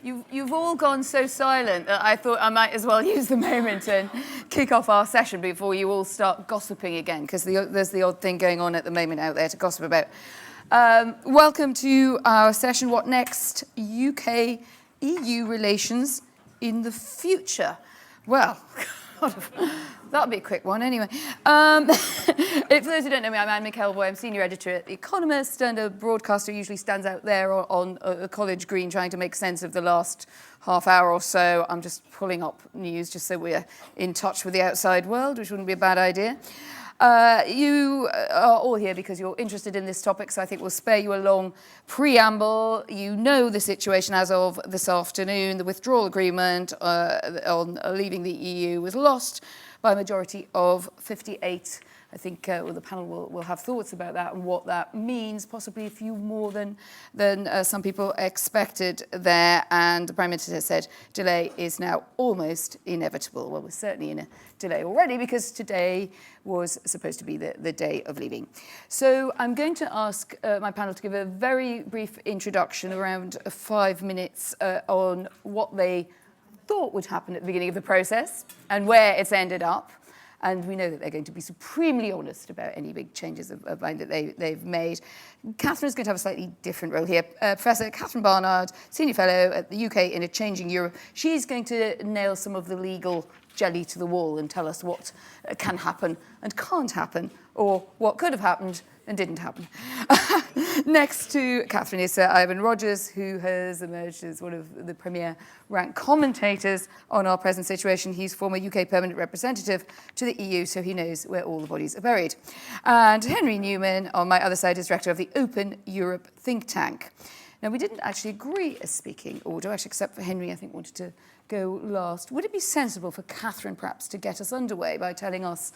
You've all gone so silent that I thought I might as well use the moment and kick off our session before you all start gossiping again, because there's the odd thing going on at the moment out there to gossip about. Welcome to our session, What Next? UK-EU Relations in the Future. Well, that'll be a quick one anyway. For those who don't know me, I'm Anne McElvoy. I'm senior editor at The Economist and a broadcaster who usually stands out there on a college green trying to make sense of the last half hour or so. I'm just pulling up news just so we're in touch with the outside world, which wouldn't be a bad idea. You are all here because you're interested in this topic, so I think we'll spare you a long preamble. You know the situation as of this afternoon. The withdrawal agreement on leaving the EU was lost by a majority of 58. I think the panel will have thoughts about that and what that means, possibly a few more than some people expected there. And the Prime Minister has said delay is now almost inevitable. Well, we're certainly in a delay already because today was supposed to be the day of leaving. So I'm going to ask my panel to give a very brief introduction, around 5 minutes, on what they thought would happen at the beginning of the process and where it's ended up. And we know that they're going to be supremely honest about any big changes of mind that they've made. Catherine's going to have a slightly different role here. Professor Catherine Barnard, Senior Fellow at the UK in a Changing Europe. She's going to nail some of the legal jelly to the wall and tell us what can happen and can't happen, or what could have happened and didn't happen. Next to Catherine is Sir Ivan Rogers, who has emerged as one of the premier rank commentators on our present situation. He's former UK permanent representative to the EU, so he knows where all the bodies are buried. And Henry Newman, on my other side, is director of the Open Europe think tank. Now, we didn't actually agree a speaking order, actually, except for Henry, I think, wanted to go last. Would it be sensible for Catherine, perhaps, to get us underway by telling us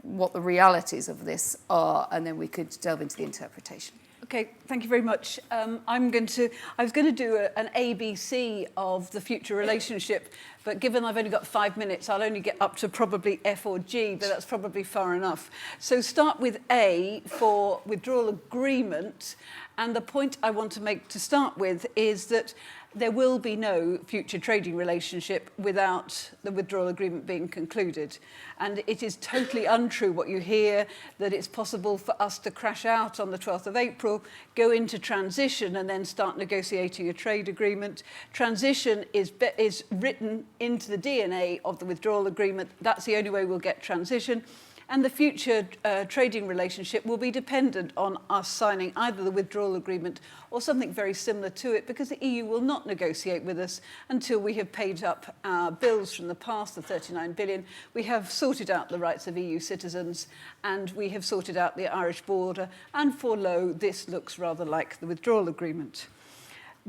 what the realities of this are, and then we could delve into the interpretation? Okay, thank you very much. I was going to do an ABC of the future relationship, but given I've only got 5 minutes, I'll only get up to probably F or G, but that's probably far enough. So start with A for withdrawal agreement, and the point I want to make to start with is that there will be no future trading relationship without the withdrawal agreement being concluded. And it is totally untrue what you hear, that it's possible for us to crash out on the 12th of April, go into transition and then start negotiating a trade agreement. Transition is written into the DNA of the withdrawal agreement. That's the only way we'll get transition. And the future trading relationship will be dependent on us signing either the withdrawal agreement or something very similar to it, because the EU will not negotiate with us until we have paid up our bills from the past, the 39 billion. We have sorted out the rights of EU citizens, and we have sorted out the Irish border. And for lo, this looks rather like the withdrawal agreement.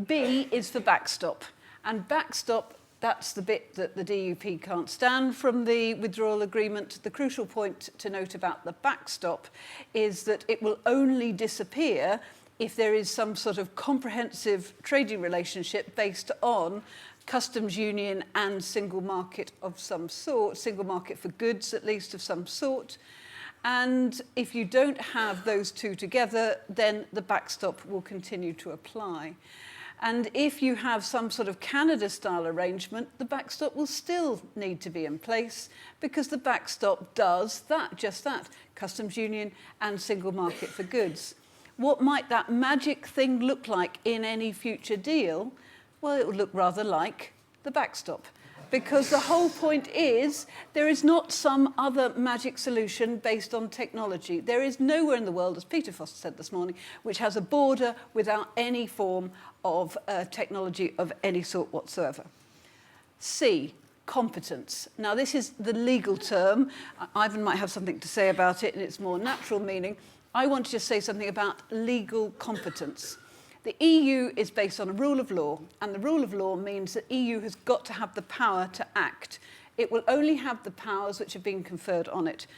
B is for backstop. And backstop, that's the bit that the DUP can't stand from the withdrawal agreement. The crucial point to note about the backstop is that it will only disappear if there is some sort of comprehensive trading relationship based on customs union and single market of some sort, single market for goods at least of some sort. And if you don't have those two together, then the backstop will continue to apply. And if you have some sort of Canada-style arrangement, the backstop will still need to be in place, because the backstop does just that, customs union and single market for goods. What might that magic thing look like in any future deal? Well, it would look rather like the backstop, because the whole point is there is not some other magic solution based on technology. There is nowhere in the world, as Peter Foster said this morning, which has a border without any form of technology of any sort whatsoever. C, competence. Now, this is the legal term. Ivan might have something to say about it in its more natural meaning. I want to just say something about legal competence. The EU is based on a rule of law, and the rule of law means that EU has got to have the power to act. It will only have the powers which have been conferred on it.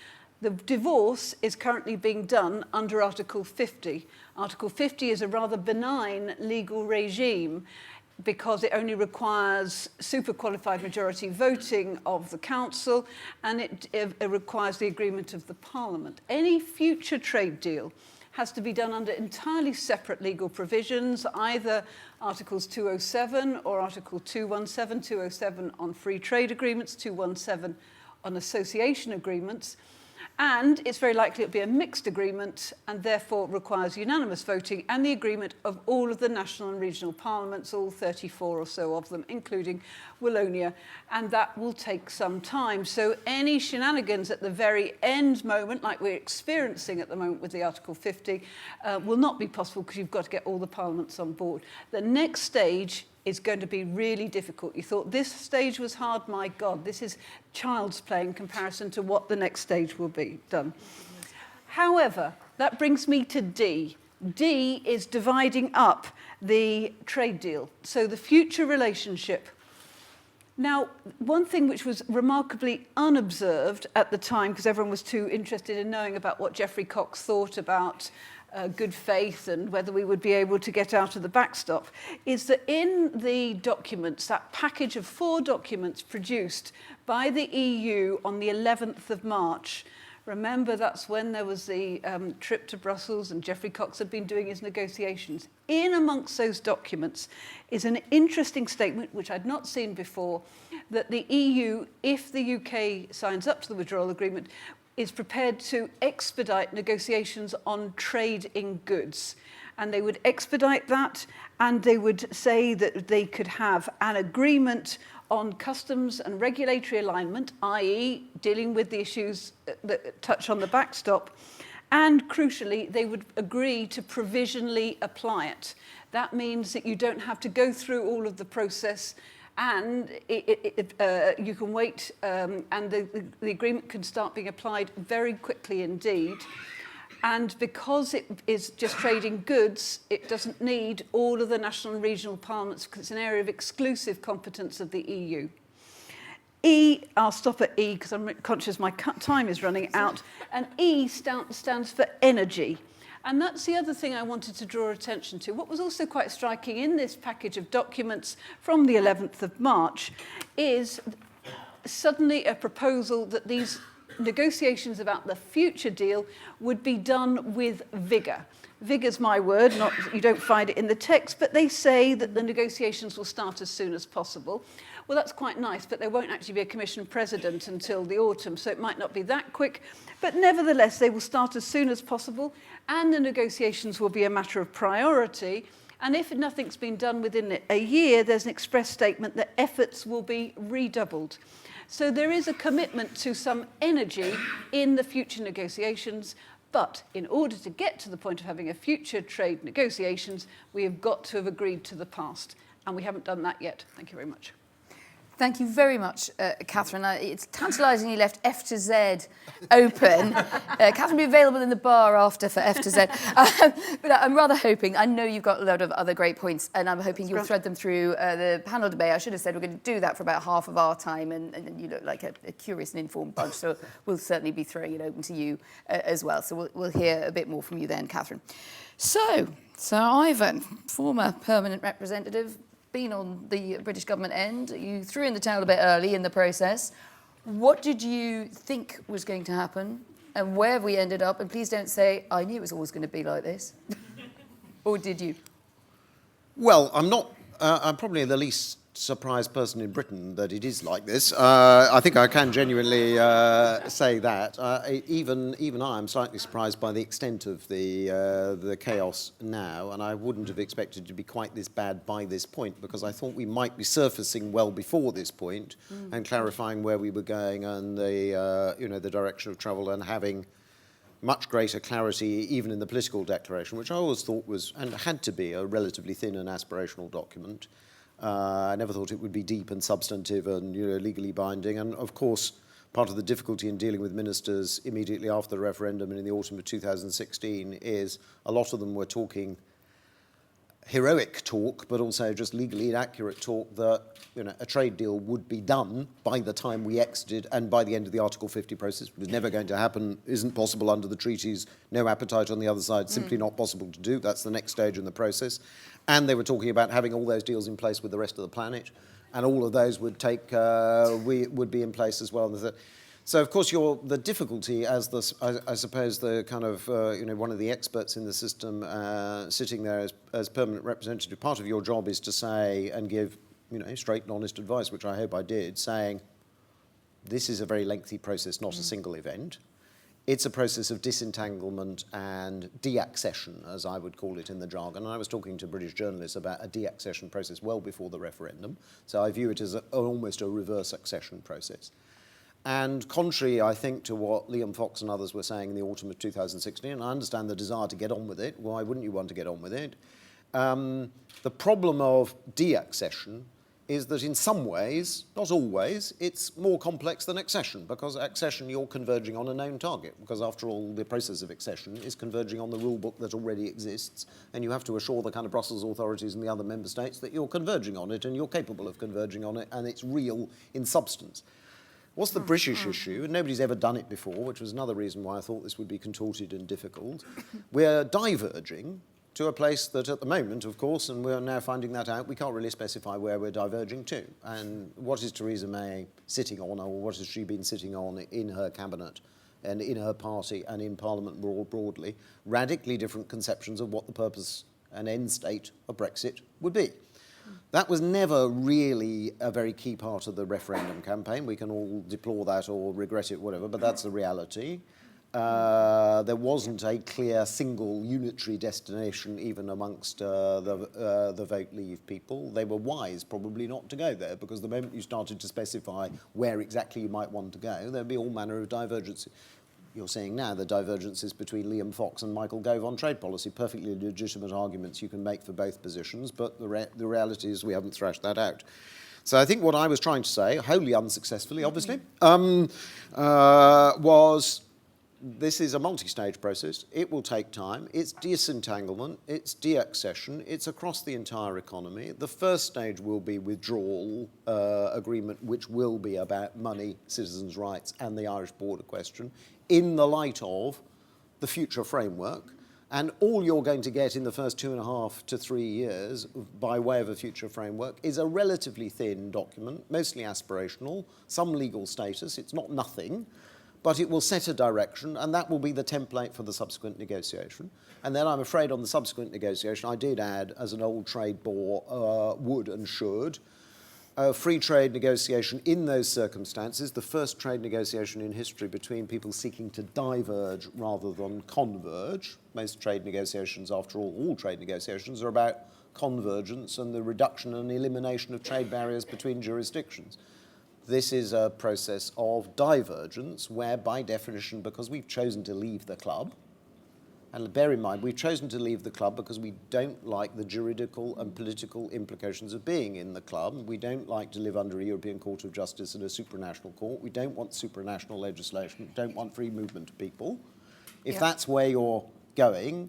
The divorce is currently being done under Article 50. Article 50 is a rather benign legal regime because it only requires super-qualified majority voting of the Council, and it requires the agreement of the Parliament. Any future trade deal has to be done under entirely separate legal provisions, either Articles 207 or Article 217, 207 on free trade agreements, 217 on association agreements. And it's very likely it'll be a mixed agreement and therefore requires unanimous voting and the agreement of all of the national and regional parliaments, all 34 or so of them, including Wallonia, and that will take some time. So any shenanigans at the very end moment, like we're experiencing at the moment with the Article 50, will not be possible because you've got to get all the parliaments on board. The next stage is going to be really difficult. You thought this stage was hard, my God, this is child's play in comparison to what the next stage will be done. However, that brings me to D. D is dividing up the trade deal, so the future relationship. Now, one thing which was remarkably unobserved at the time, because everyone was too interested in knowing about what Geoffrey Cox thought about good faith and whether we would be able to get out of the backstop, is that in the documents, that package of 4 documents produced by the EU on the 11th of March, remember that's when there was the trip to Brussels and Geoffrey Cox had been doing his negotiations. In amongst those documents is an interesting statement, which I'd not seen before, that the EU, if the UK signs up to the withdrawal agreement, is prepared to expedite negotiations on trade in goods. And they would expedite that, and they would say that they could have an agreement on customs and regulatory alignment, i.e. dealing with the issues that touch on the backstop, and crucially, they would agree to provisionally apply it. That means that you don't have to go through all of the process, and you can wait, and the agreement can start being applied very quickly indeed. And because it is just trading goods, it doesn't need all of the national and regional parliaments because it's an area of exclusive competence of the EU. E, I'll stop at E because I'm conscious my time is running out. And E stands for energy. And that's the other thing I wanted to draw attention to. What was also quite striking in this package of documents from the 11th of March is suddenly a proposal that these negotiations about the future deal would be done with vigour. Vigour's my word, you don't find it in the text, but they say that the negotiations will start as soon as possible. Well, that's quite nice, but there won't actually be a Commission President until the autumn, so it might not be that quick. But nevertheless, they will start as soon as possible, and the negotiations will be a matter of priority. And if nothing's been done within a year, there's an express statement that efforts will be redoubled. So there is a commitment to some energy in the future negotiations, but in order to get to the point of having a future trade negotiations, we have got to have agreed to the past, and we haven't done that yet. Thank you very much. Thank you very much, Catherine. It's tantalising you left F to Z open. Catherine will be available in the bar after for F to Z. But I'm rather hoping, I know you've got a lot of other great points, and I'm hoping you'll thread them through the panel debate. I should have said we're going to do that for about half of our time, and you look like a curious and informed bunch, so we'll certainly be throwing it open to you as well. So we'll hear a bit more from you then, Catherine. So, Sir Ivan, former permanent representative, been on the British government end. You threw in the towel a bit early in the process. What did you think was going to happen, and where have we ended up? And please don't say, I knew it was always going to be like this. Or did you? Well, I'm probably the least surprised person in Britain that it is like this. I think I can genuinely say that. Even I am slightly surprised by the extent of the chaos now, and I wouldn't have expected it to be quite this bad by this point, because I thought we might be surfacing well before this point and clarifying where we were going and the direction of travel, and having much greater clarity even in the political declaration, which I always thought was and had to be a relatively thin and aspirational document. I never thought it would be deep and substantive and legally binding. And of course, part of the difficulty in dealing with ministers immediately after the referendum and in the autumn of 2016 is a lot of them were talking heroic talk, but also just legally inaccurate talk that a trade deal would be done by the time we exited and by the end of the Article 50 process. It was never going to happen, isn't possible under the treaties, no appetite on the other side, simply not possible to do. That's the next stage in the process. And they were talking about having all those deals in place with the rest of the planet, and all of those would be in place as well. So, of course, the difficulty, I suppose, the kind of, one of the experts in the system sitting there as permanent representative, part of your job is to say and give, straight and honest advice, which I hope I did, saying this is a very lengthy process, not a single event. It's a process of disentanglement and deaccession, as I would call it in the jargon. And I was talking to British journalists about a deaccession process well before the referendum. So I view it as almost a reverse accession process. And contrary, I think, to what Liam Fox and others were saying in the autumn of 2016, and I understand the desire to get on with it. Why wouldn't you want to get on with it? The problem of deaccession is that in some ways, not always, it's more complex than accession, because accession you're converging on a known target, because after all the process of accession is converging on the rule book that already exists, and you have to assure the kind of Brussels authorities and the other member states that you're converging on it and you're capable of converging on it and it's real in substance. What's the British issue? And nobody's ever done it before, which was another reason why I thought this would be contorted and difficult. We're diverging to a place that at the moment, of course, and we're now finding that out, we can't really specify where we're diverging to. And what is Theresa May sitting on, or what has she been sitting on in her cabinet and in her party and in Parliament more broadly? Radically different conceptions of what the purpose and end state of Brexit would be. That was never really a very key part of the referendum campaign. We can all deplore that or regret it, whatever, but that's the reality. There wasn't a clear single unitary destination even amongst the vote leave people. They were wise probably not to go there, because the moment you started to specify where exactly you might want to go, there'd be all manner of divergences. You're seeing now the divergences between Liam Fox and Michael Gove on trade policy, perfectly legitimate arguments you can make for both positions, but the reality is we haven't thrashed that out. So I think what I was trying to say, wholly unsuccessfully obviously, was this is a multi-stage process. It will take time. It's disentanglement. It's deaccession. It's across the entire economy. The first stage will be withdrawal agreement, which will be about money, citizens' rights, and the Irish border question, in the light of the future framework. And all you're going to get in the first 2.5 to 3 years by way of a future framework is a relatively thin document, mostly aspirational, some legal status. It's not nothing, but it will set a direction, and that will be the template for the subsequent negotiation. And then I'm afraid on the subsequent negotiation, I did add, as an old trade bore would and should, a free trade negotiation in those circumstances, the first trade negotiation in history between people seeking to diverge rather than converge. Most trade negotiations, after all trade negotiations, are about convergence and the reduction and elimination of trade barriers between jurisdictions. This is a process of divergence where, by definition, because we've chosen to leave the club, and bear in mind, we've chosen to leave the club because we don't like the juridical and political implications of being in the club. We don't like to live under a European Court of Justice and a supranational court. We don't want supranational legislation. We don't want free movement of people. If that's where you're going,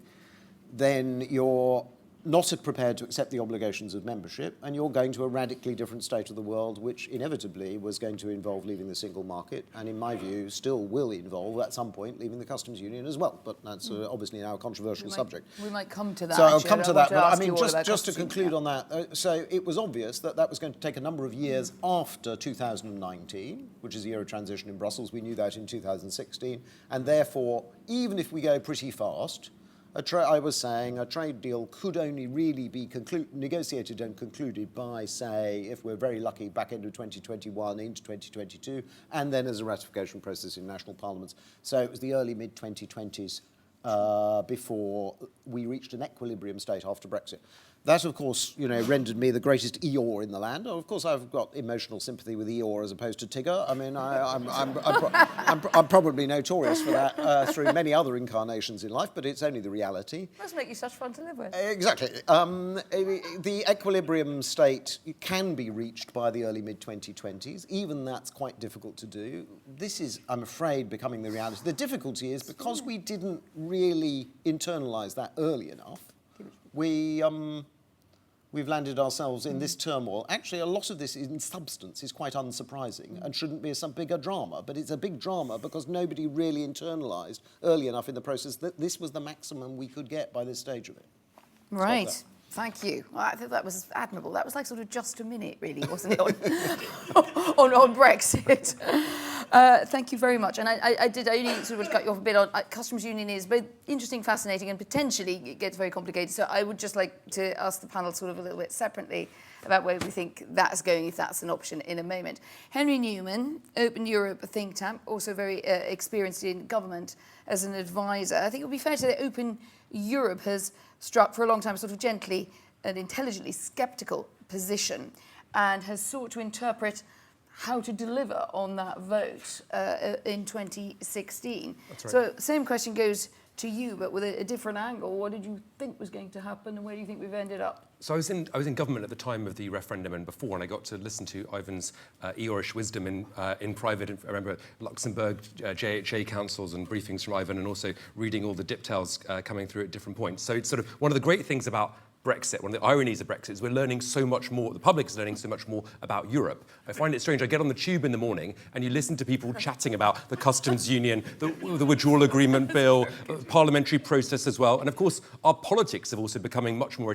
then you're not prepared to accept the obligations of membership, and you're going to a radically different state of the world, which inevitably was going to involve leaving the single market, and in my view still will involve at some point leaving the customs union as well. But that's obviously now a controversial subject. We might come to that. So I'll come to that, but I mean, just to conclude on that, so it was obvious that that was going to take a number of years after 2019, which is the year of transition in Brussels. We knew that in 2016, and therefore, even if we go pretty fast, I was saying a trade deal could only really be negotiated and concluded by, say, if we're very lucky, back end of 2021 into 2022, and then as a ratification process in national parliaments. So it was the early mid-2020s before we reached an equilibrium state after Brexit. That, of course, rendered me the greatest Eeyore in the land. Of course, I've got emotional sympathy with Eeyore as opposed to Tigger. I mean, I'm probably notorious for that through many other incarnations in life, but it's only the reality. Must make you such fun to live with. Exactly. The equilibrium state can be reached by the early mid-2020s. Even that's quite difficult to do. This is, I'm afraid, becoming the reality. The difficulty is because we didn't really internalise that early enough, we've landed ourselves in this turmoil. Actually, a lot of this in substance is quite unsurprising and shouldn't be some bigger drama, but it's a big drama because nobody really internalised early enough in the process that this was the maximum we could get by this stage of it. Right. Thank you. I think that was admirable. That was like sort of just a minute, really, wasn't it, on Brexit? Thank you very much. And I only sort of cut you off a bit on customs union is both interesting, fascinating, and potentially it gets very complicated. So I would just like to ask the panel sort of a little bit separately about where we think that's going, if that's an option, in a moment. Henry Newman, Open Europe think tank, also very experienced in government as an advisor. I think it would be fair to say that Open Europe has struck for a long time a sort of gently and intelligently sceptical position and has sought to interpret how to deliver on that vote in 2016. That's right. So same question goes to you, but with a different angle. What did you think was going to happen and where do you think we've ended up? So I was in government at the time of the referendum and before, and I got to listen to Ivan's Eeyorish wisdom in private. I remember Luxembourg JHA councils and briefings from Ivan, and also reading all the diptails coming through at different points. So it's sort of one of the great things about Brexit, one of the ironies of Brexit is we're learning so much more, the public is learning so much more about Europe. I find it strange, I get on the tube in the morning and you listen to people chatting about the customs union, the withdrawal agreement bill, parliamentary process as well, and of course our politics have also becoming much more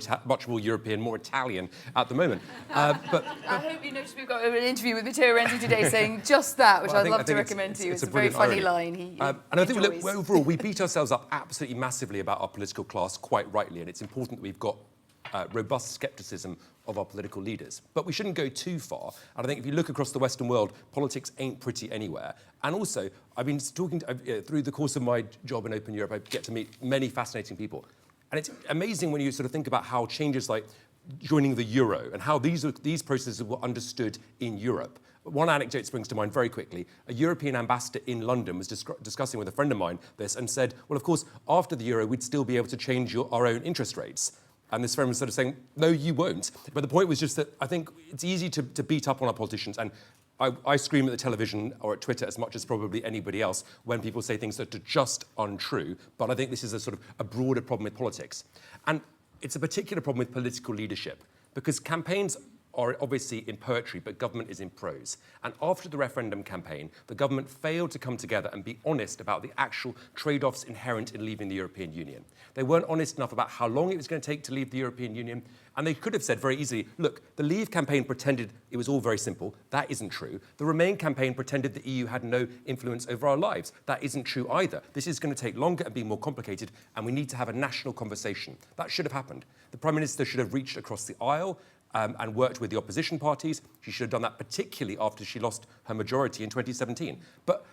European, more Italian at the moment. But I hope you noticed we've got an interview with Matteo Renzi today saying just that, which I'd love to recommend to you. It's a very funny line. And I think overall we beat ourselves up absolutely massively about our political class, quite rightly, and it's important that we've got robust scepticism of our political leaders. But we shouldn't go too far. And I think if you look across the Western world, politics ain't pretty anywhere. And also, I've been talking through the course of my job in Open Europe, I get to meet many fascinating people. And it's amazing when you sort of think about how changes like joining the euro and how these processes were understood in Europe. One anecdote springs to mind very quickly. A European ambassador in London was discussing with a friend of mine this and said, well, of course, after the euro, we'd still be able to change our own interest rates. And this friend was sort of saying, no, you won't. But the point was just that I think it's easy to beat up on our politicians. And I scream at the television or at Twitter as much as probably anybody else when people say things that are just untrue. But I think this is a sort of a broader problem with politics. And it's a particular problem with political leadership because campaigns are obviously in poetry, but government is in prose. And after the referendum campaign, the government failed to come together and be honest about the actual trade-offs inherent in leaving the European Union. They weren't honest enough about how long it was going to take to leave the European Union, and they could have said very easily, look, the Leave campaign pretended it was all very simple. That isn't true. The Remain campaign pretended the EU had no influence over our lives. That isn't true either. This is going to take longer and be more complicated, and we need to have a national conversation. That should have happened. The Prime Minister should have reached across the aisle and worked with the opposition parties. She should have done that particularly after she lost her majority in 2017. But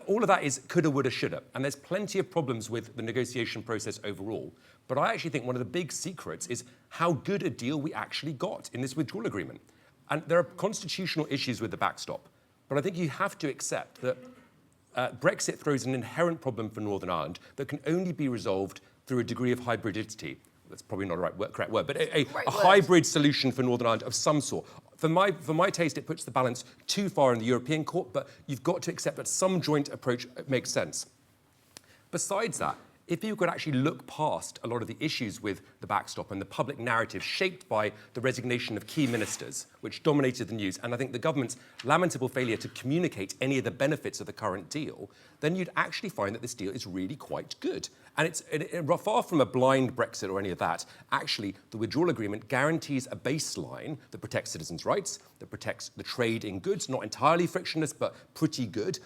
all of that is coulda, woulda, shoulda. And there's plenty of problems with the negotiation process overall. But I actually think one of the big secrets is how good a deal we actually got in this withdrawal agreement. And there are constitutional issues with the backstop. But I think you have to accept that Brexit throws an inherent problem for Northern Ireland that can only be resolved through a degree of hybridity. That's probably not the correct word, but a hybrid solution for Northern Ireland of some sort. For my taste, it puts the balance too far in the European court, but you've got to accept that some joint approach makes sense. Besides that, if you could actually look past a lot of the issues with the backstop and the public narrative shaped by the resignation of key ministers, which dominated the news, and I think the government's lamentable failure to communicate any of the benefits of the current deal, then you'd actually find that this deal is really quite good. And it's far from a blind Brexit or any of that. Actually, the withdrawal agreement guarantees a baseline that protects citizens' rights, that protects the trade in goods, not entirely frictionless, but pretty good.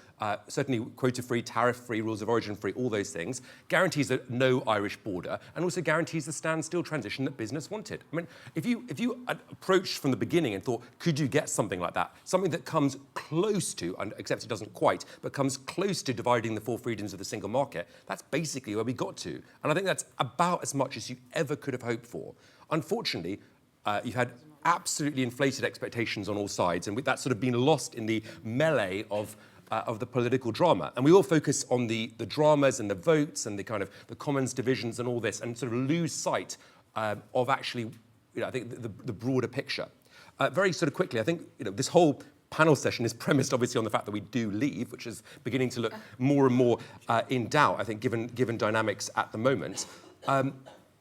Certainly quota-free, tariff-free, rules of origin-free, all those things. Guarantees a no Irish border, and also guarantees the standstill transition that business wanted. I mean, if you approached from the beginning and thought, could you get something like that? Something that comes close to, except it doesn't quite, but comes close to dividing the four freedoms of the single market, that's basically where we got to. And I think that's about as much as you ever could have hoped for. Unfortunately, you've had absolutely inflated expectations on all sides, and that's sort of been lost in the melee of the political drama. And we all focus on the dramas and the votes and the kind of the Commons divisions and all this, and sort of lose sight of actually, I think, the broader picture. Very sort of quickly, I think, this whole panel session is premised obviously on the fact that we do leave, which is beginning to look more and more in doubt, I think, given dynamics at the moment.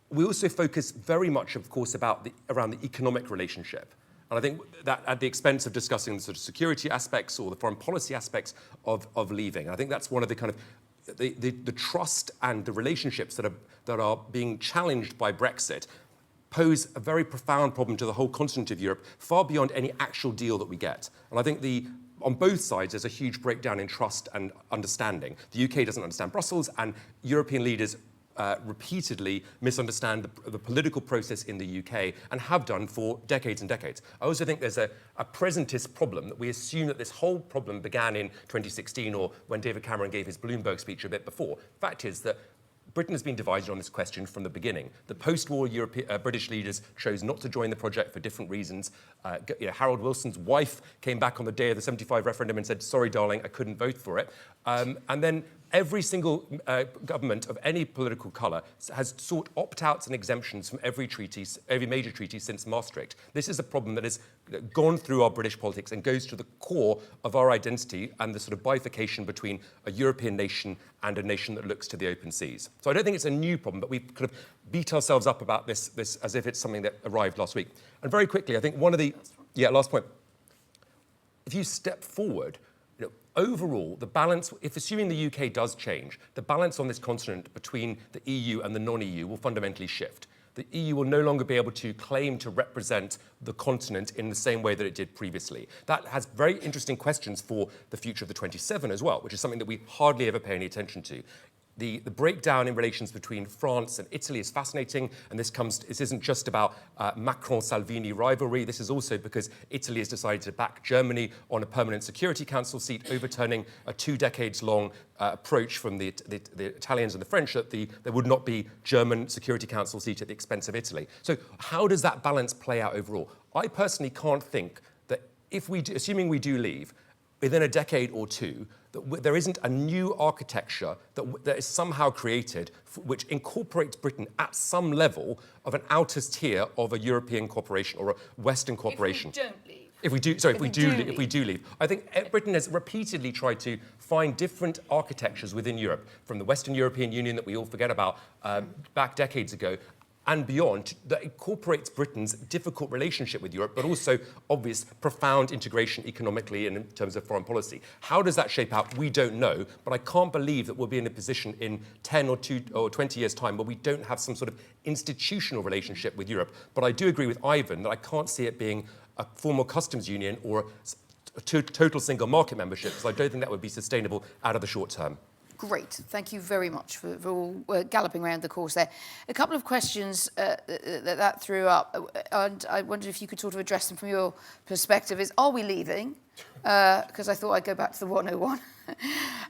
We also focus very much, of course, around the economic relationship. And I think that at the expense of discussing the sort of security aspects or the foreign policy aspects of leaving. And I think that's one of the kind of the trust and the relationships that are being challenged by Brexit pose a very profound problem to the whole continent of Europe, far beyond any actual deal that we get. And I think on both sides, there's a huge breakdown in trust and understanding. The UK doesn't understand Brussels, and European leaders repeatedly misunderstand the political process in the UK and have done for decades and decades. I also think there's a presentist problem that we assume that this whole problem began in 2016 or when David Cameron gave his Bloomberg speech a bit before. Fact is that Britain has been divided on this question from the beginning. The post-war British leaders chose not to join the project for different reasons. Harold Wilson's wife came back on the day of the 75 referendum and said, sorry, darling, I couldn't vote for it. And then every single government of any political colour has sought opt-outs and exemptions from every major treaty since Maastricht. This is a problem that has gone through our British politics and goes to the core of our identity and the sort of bifurcation between a European nation and a nation that looks to the open seas. So I don't think it's a new problem, but we kind of beat ourselves up about this as if it's something that arrived last week. And very quickly, I think one of the... Yeah, last point. If you step forward, overall, the balance, if assuming the UK does change, the balance on this continent between the EU and the non-EU will fundamentally shift. The EU will no longer be able to claim to represent the continent in the same way that it did previously. That has very interesting questions for the future of the 27 as well, which is something that we hardly ever pay any attention to. The breakdown in relations between France and Italy is fascinating, and this isn't just about Macron-Salvini rivalry. This is also because Italy has decided to back Germany on a permanent Security Council seat, overturning a 2 decades-long approach from the Italians and the French that there would not be German Security Council seat at the expense of Italy. So how does that balance play out overall? I personally can't think that assuming we do leave, within a decade or two, that there isn't a new architecture that is somehow created which incorporates Britain at some level of an outer tier of a European corporation or a Western corporation. If we don't leave. If we do leave. I think Britain has repeatedly tried to find different architectures within Europe, from the Western European Union that we all forget about back decades ago, and beyond, that incorporates Britain's difficult relationship with Europe, but also obvious profound integration economically and in terms of foreign policy. How does that shape out? We don't know, but I can't believe that we'll be in a position in 10 or 20 years' time where we don't have some sort of institutional relationship with Europe. But I do agree with Ivan that I can't see it being a formal customs union or a total single market membership, because I don't think that would be sustainable out of the short term. Great. Thank you very much for all galloping around the course there. A couple of questions that threw up, and I wondered if you could sort of address them from your perspective. Are we leaving? Because I thought I'd go back to the 101.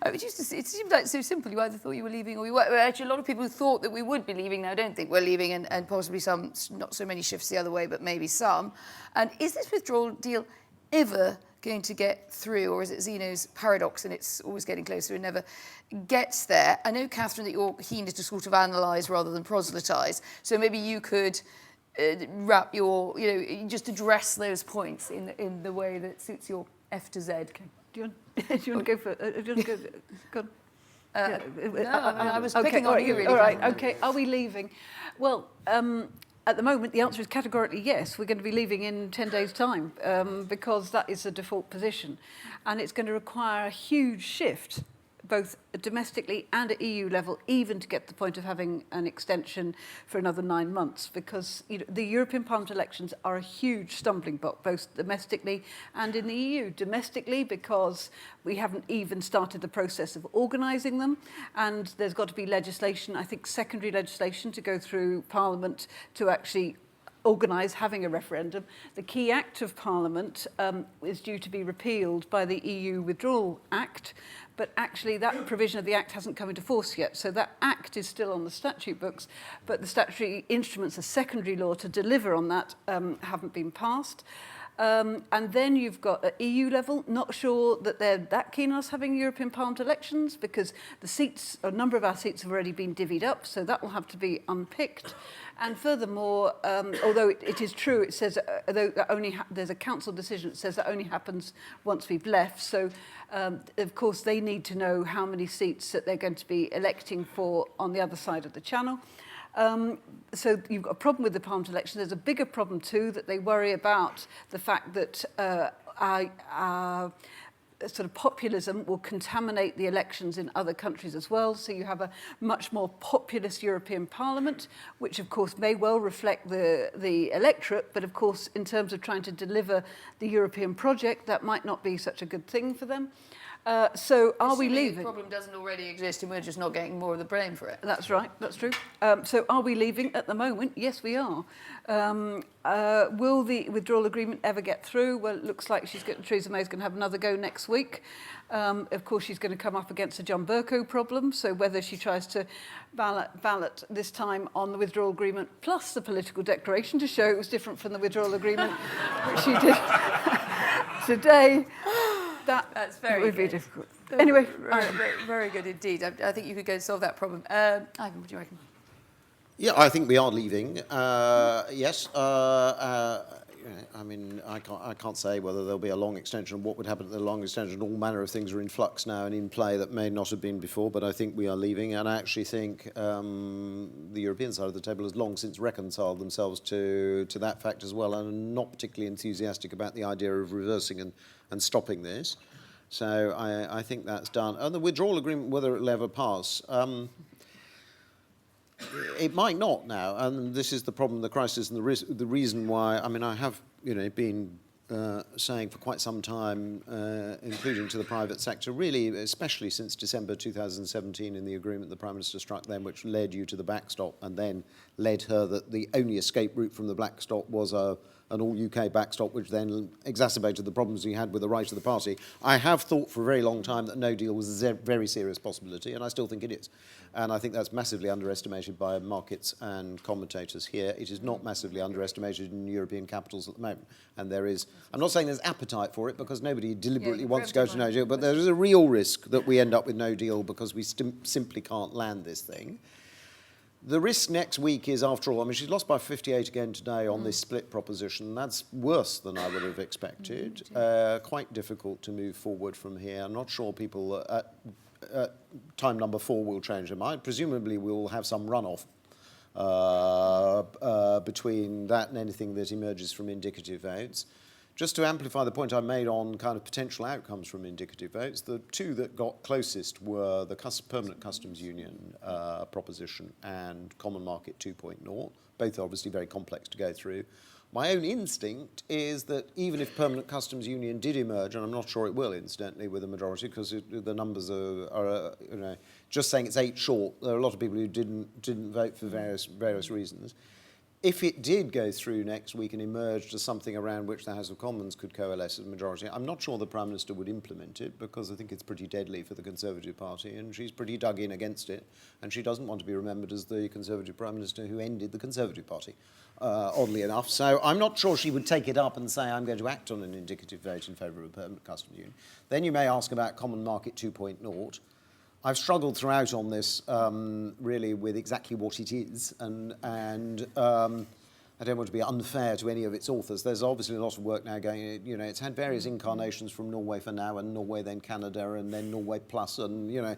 It seemed like so simple. You either thought you were leaving or you weren't. Actually, a lot of people thought that we would be leaving now don't think we're leaving, and possibly some, not so many shifts the other way, but maybe some. And is this withdrawal deal ever going to get through, or is it Zeno's paradox and it's always getting closer and never gets there? I know, Catherine, that you're keen to sort of analyse rather than proselytise, so maybe you could wrap your, just address those points in the way that suits your F to Z. Okay. Do you want to go for? Do you want to go on? I was picking on you, really. All right, okay. Are we leaving? Well, at the moment, the answer is categorically yes. We're going to be leaving in 10 days' time because that is the default position. And it's going to require a huge shift, both domestically and at EU level, even to get to the point of having an extension for another 9 months, because the European Parliament elections are a huge stumbling block, both domestically and in the EU. Domestically, because we haven't even started the process of organising them, and there's got to be legislation, I think secondary legislation, to go through Parliament to actually organise having a referendum. The key act of Parliament is due to be repealed by the EU Withdrawal Act, but actually that provision of the Act hasn't come into force yet. So that Act is still on the statute books, but the statutory instruments of secondary law to deliver on that haven't been passed. And then you've got at EU level, not sure that they're that keen on us having European Parliament elections, because the seats, a number of our seats have already been divvied up, so that will have to be unpicked. And furthermore, although it is true, it says there's a council decision that says that only happens once we've left. So, of course, they need to know how many seats that they're going to be electing for on the other side of the channel. So you've got a problem with the Parliament election. There's a bigger problem too, that they worry about the fact that sort of populism will contaminate the elections in other countries as well. So you have a much more populist European Parliament, which of course may well reflect the electorate, but of course in terms of trying to deliver the European project, that might not be such a good thing for them. So are we leaving? The problem doesn't already exist and we're just not getting more of the blame for it. That's right, that's true. So are we leaving at the moment? Yes, we are. Will the withdrawal agreement ever get through? Well, it looks like Theresa May's going to have another go next week. Of course, she's going to come up against a John Bercow problem. So whether she tries to ballot this time on the withdrawal agreement plus the political declaration to show it was different from the withdrawal agreement, which she did today, that's very would be good. difficult. Anyway, very good indeed. I think you could go and solve that problem. Ivan, what do you reckon? Yeah, I think we are leaving. Yes. I mean, I can't say whether there'll be a long extension. What would happen at the long extension? All manner of things are in flux now and in play that may not have been before, but I think we are leaving. And I actually think the European side of the table has long since reconciled themselves to that fact as well, and are not particularly enthusiastic about the idea of reversing and stopping this. So I think that's done. And the withdrawal agreement, whether it'll ever pass, it might not now, and this is the problem, the crisis, and the reason why. I mean, I have, been saying for quite some time, including to the private sector, really, especially since December 2017 in the agreement the Prime Minister struck then, which led you to the backstop, and then led her that the only escape route from the backstop was an all-UK backstop, which then exacerbated the problems we had with the right of the party. I have thought for a very long time that no deal was a very serious possibility, and I still think it is. And I think that's massively underestimated by markets and commentators here. It is not massively underestimated in European capitals at the moment. And there is, I'm not saying there's appetite for it, because nobody deliberately wants to go to no deal, but there is a real risk that we end up with no deal because we simply can't land this thing. The risk next week is, after all, I mean, she's lost by 58 again today on this split proposition. That's worse than I would have expected. Quite difficult to move forward from here. I'm not sure people at time number 4 will change their mind. Presumably we'll have some runoff between that and anything that emerges from indicative votes. Just to amplify the point I made on kind of potential outcomes from indicative votes, the two that got closest were the Permanent Customs Union proposition and Common Market 2.0, both obviously very complex to go through. My own instinct is that even if Permanent Customs Union did emerge, and I'm not sure it will, incidentally, with a majority, because the numbers are just saying it's 8 short. There are a lot of people who didn't vote for various reasons. If it did go through next week and emerge as something around which the House of Commons could coalesce as a majority, I'm not sure the Prime Minister would implement it, because I think it's pretty deadly for the Conservative Party, and she's pretty dug in against it, and she doesn't want to be remembered as the Conservative Prime Minister who ended the Conservative Party, oddly enough. So I'm not sure she would take it up and say, I'm going to act on an indicative vote in favour of a Permanent Customs Union. Then you may ask about Common Market 2.0. I've struggled throughout on this, really, with exactly what it is, and I don't want to be unfair to any of its authors. There's obviously a lot of work now going, it's had various incarnations from Norway for now, and Norway then Canada, and then Norway Plus, and,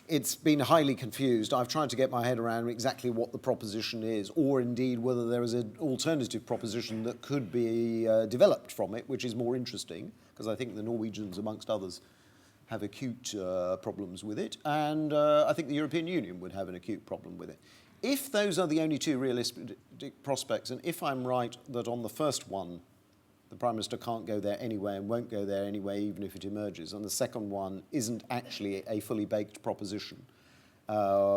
it's been highly confused. I've tried to get my head around exactly what the proposition is, or indeed whether there is an alternative proposition that could be developed from it, which is more interesting, because I think the Norwegians, amongst others, have acute problems with it, and I think the European Union would have an acute problem with it. If those are the only two realistic prospects, and if I'm right that on the first one, the Prime Minister can't go there anyway and won't go there anyway, even if it emerges, and the second one isn't actually a fully baked proposition,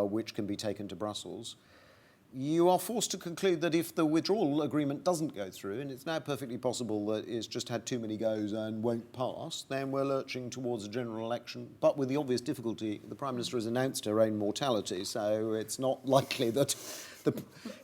which can be taken to Brussels, you are forced to conclude that if the withdrawal agreement doesn't go through, and it's now perfectly possible that it's just had too many goes and won't pass, then we're lurching towards a general election. But with the obvious difficulty, the Prime Minister has announced her own mortality, so it's not likely that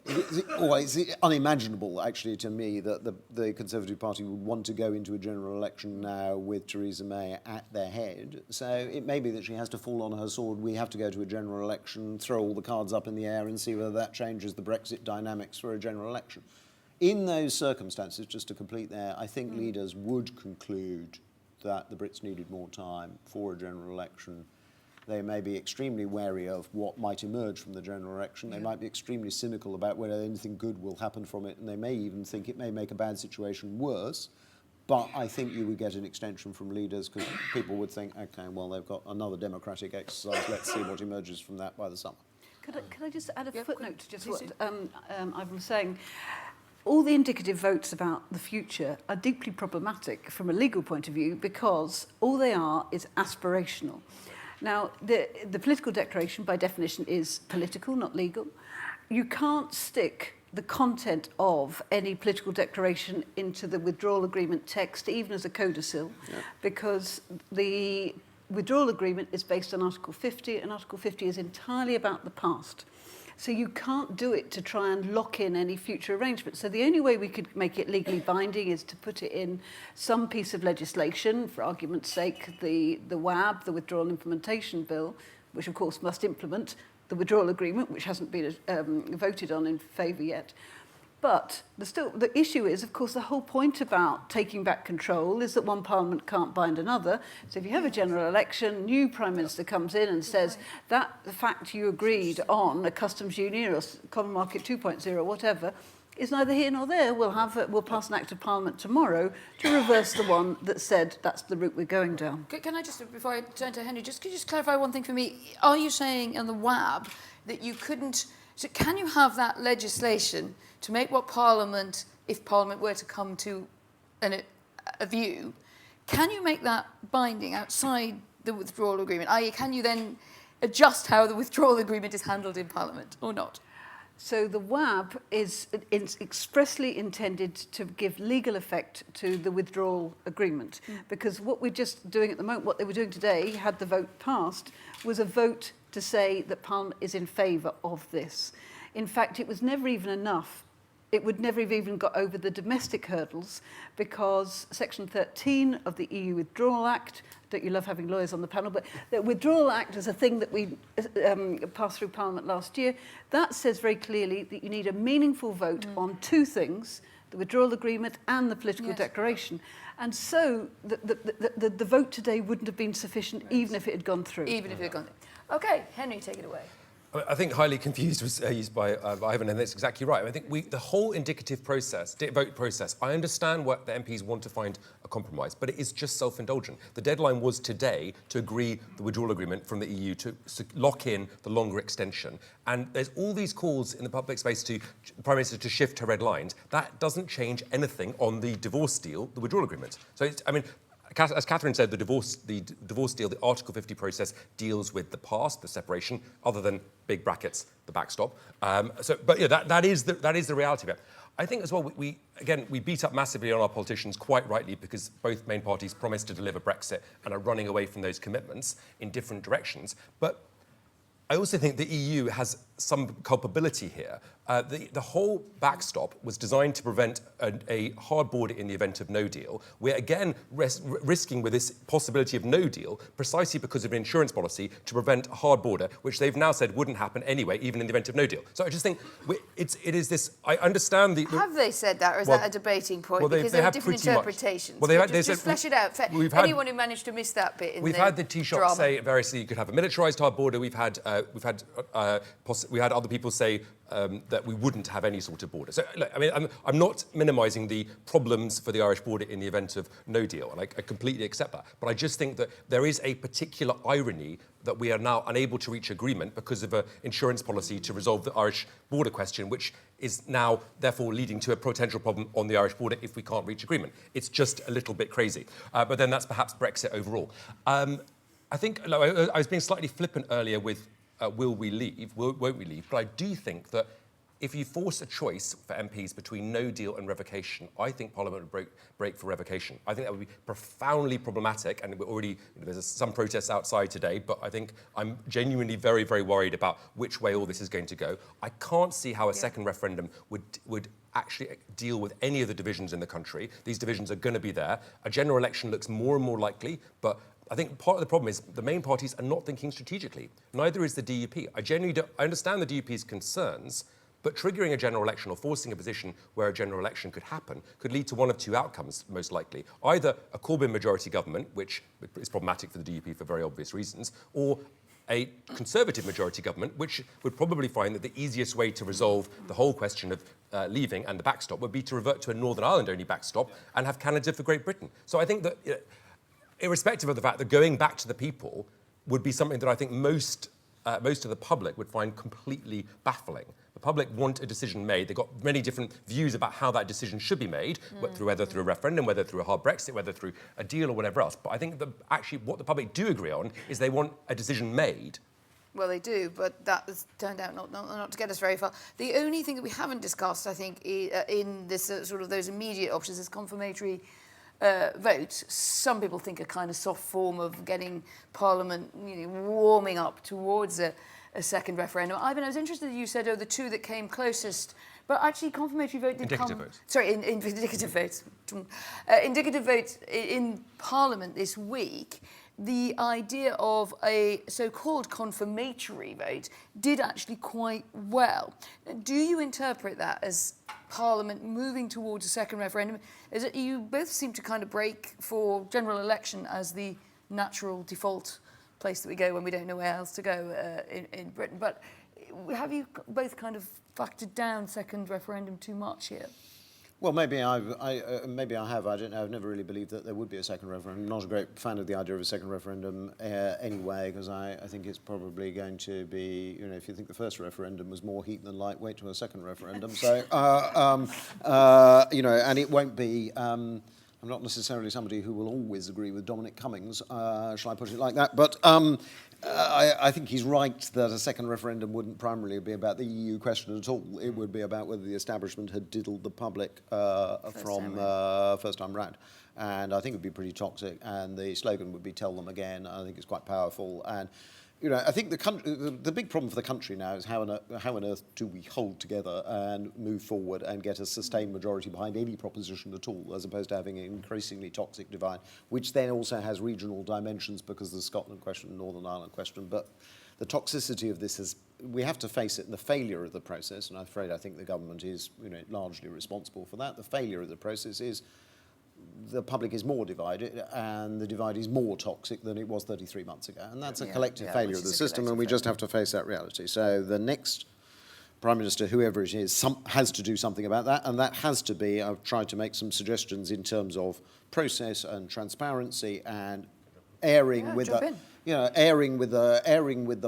it's unimaginable, actually, to me, that the Conservative Party would want to go into a general election now with Theresa May at their head. So it may be that she has to fall on her sword. We have to go to a general election, throw all the cards up in the air and see whether that changes the Brexit dynamics for a general election. In those circumstances, just to complete there, I think leaders would conclude that the Brits needed more time for a general election. They may be extremely wary of what might emerge from the general election. They might be extremely cynical about whether anything good will happen from it, and they may even think it may make a bad situation worse. But I think you would get an extension from leaders because people would think, okay, well, they've got another democratic exercise. Let's see what emerges from that by the summer. Could I just add a footnote to just what Ivan was saying? All the indicative votes about the future are deeply problematic from a legal point of view because all they are is aspirational. Now, the political declaration, by definition, is political, not legal. You can't stick the content of any political declaration into the withdrawal agreement text, even as a codicil, because the withdrawal agreement is based on Article 50, and Article 50 is entirely about the past. So you can't do it to try and lock in any future arrangements. So the only way we could make it legally binding is to put it in some piece of legislation, for argument's sake, the WAB, the Withdrawal Implementation Bill, which of course must implement the withdrawal agreement, which hasn't been voted on in favour yet. But the issue is, of course, the whole point about taking back control is that one parliament can't bind another. So if you have a general election, new Prime Minister comes in and says that the fact you agreed on a customs union or Common Market 2.0 or whatever is neither here nor there. We'll pass an act of parliament tomorrow to reverse the one that said that's the route we're going down. Can I just, before I turn to Henry, could you just clarify one thing for me? Are you saying in the WAB that you couldn't, so can you have that legislation to make what Parliament, if Parliament were to come to a view, can you make that binding outside the withdrawal agreement? I.e., can you then adjust how the withdrawal agreement is handled in Parliament or not? So the WAB is expressly intended to give legal effect to the withdrawal agreement, because what we're just doing at the moment, what they were doing today, had the vote passed, was a vote to say that Parliament is in favour of this. In fact, it was never even enough. It would never have even got over the domestic hurdles because Section 13 of the EU Withdrawal Act, don't you love having lawyers on the panel, but the Withdrawal Act is a thing that we passed through Parliament last year. That says very clearly that you need a meaningful vote on two things, the withdrawal agreement and the political declaration. And so the vote today wouldn't have been sufficient even if it had gone through. Even if it had gone through. OK, Henry, take it away. I think highly confused was used by Ivan, and that's exactly right. I think the whole indicative process, vote process, I understand what the MPs want to find a compromise, but it is just self-indulgent. The deadline was today to agree the withdrawal agreement from the EU to lock in the longer extension. And there's all these calls in the public space to the Prime Minister to shift her red lines. That doesn't change anything on the divorce deal, the withdrawal agreement. So, as Catherine said, the divorce deal, the Article 50 process deals with the past, the separation, other than big brackets, the backstop. But yeah, that is the reality of it. I think as well, we beat up massively on our politicians, quite rightly, because both main parties promised to deliver Brexit and are running away from those commitments in different directions. But I also think the EU has some culpability here. The whole backstop was designed to prevent a hard border in the event of no deal. We're again risking with this possibility of no deal precisely because of an insurance policy to prevent a hard border, which they've now said wouldn't happen anyway, even in the event of no deal. So I just think it is this. I understand the. Have they said that, or is that a debating point? Well, because there are different interpretations. Well, just flesh it out. Anyone who managed to miss that bit in we've had the Taoiseach say variously you could have a militarised hard border. We've had other people say that we wouldn't have any sort of border. So, look, I mean, I'm not minimising the problems for the Irish border in the event of no deal, and I completely accept that. But I just think that there is a particular irony that we are now unable to reach agreement because of an insurance policy to resolve the Irish border question, which is now therefore leading to a potential problem on the Irish border if we can't reach agreement. It's just a little bit crazy. But then that's perhaps Brexit overall. I think I was being slightly flippant earlier with will we leave, won't we leave? But I do think that if you force a choice for MPs between no deal and revocation, I think Parliament would break for revocation. I think that would be profoundly problematic, and we're already, there's some protests outside today, but I think I'm genuinely very, very worried about which way all this is going to go. I can't see how a second referendum would actually deal with any of the divisions in the country. These divisions are going to be there. A general election looks more and more likely, but I think part of the problem is the main parties are not thinking strategically. Neither is the DUP. I understand the DUP's concerns, but triggering a general election or forcing a position where a general election could happen could lead to one of two outcomes, most likely. Either a Corbyn majority government, which is problematic for the DUP for very obvious reasons, or a Conservative majority government, which would probably find that the easiest way to resolve the whole question of leaving and the backstop would be to revert to a Northern Ireland-only backstop and have Canada for Great Britain. So I think that, irrespective of the fact that going back to the people would be something that I think most of the public would find completely baffling. The public want a decision made. They've got many different views about how that decision should be made, whether through a referendum, whether through a hard Brexit, whether through a deal or whatever else. But I think that actually what the public do agree on is they want a decision made. Well, they do, but that has turned out not to get us very far. The only thing that we haven't discussed, I think, in this sort of those immediate options is confirmatory vote. Some people think a kind of soft form of getting Parliament warming up towards a second referendum. Ivan, I was interested that you said, the two that came closest, but actually confirmatory vote did indicative votes. Sorry, indicative votes. Indicative votes in Parliament this week. The idea of a so-called confirmatory vote did actually quite well. Do you interpret that as Parliament moving towards a second referendum? Is it, you both seem to kind of break for general election as the natural default place that we go when we don't know where else to go in Britain. But have you both kind of factored down second referendum too much here? Well, maybe I have. I don't know. I've never really believed that there would be a second referendum. I'm not a great fan of the idea of a second referendum anyway, because I think it's probably going to be, if you think the first referendum was more heat than light, wait till a second referendum. So, and it won't be. I'm not necessarily somebody who will always agree with Dominic Cummings, shall I put it like that? But I think he's right that a second referendum wouldn't primarily be about the EU question at all. It would be about whether the establishment had diddled the public first time round. And I think it would be pretty toxic, and the slogan would be "Tell them again." I think it's quite powerful. And I think the big problem for the country now is how on earth do we hold together and move forward and get a sustained majority behind any proposition at all, as opposed to having an increasingly toxic divide, which then also has regional dimensions because of the Scotland question and Northern Ireland question. But the toxicity of this is, we have to face it, and the failure of the process, and I'm afraid I think the government is largely responsible for that. The failure of the process is the public is more divided, and the divide is more toxic than it was 33 months ago. And that's a collective failure of the system, and we just have to face that reality. So the next Prime Minister, whoever it is, has to do something about that, and that has to be, I've tried to make some suggestions in terms of process and transparency and airing with the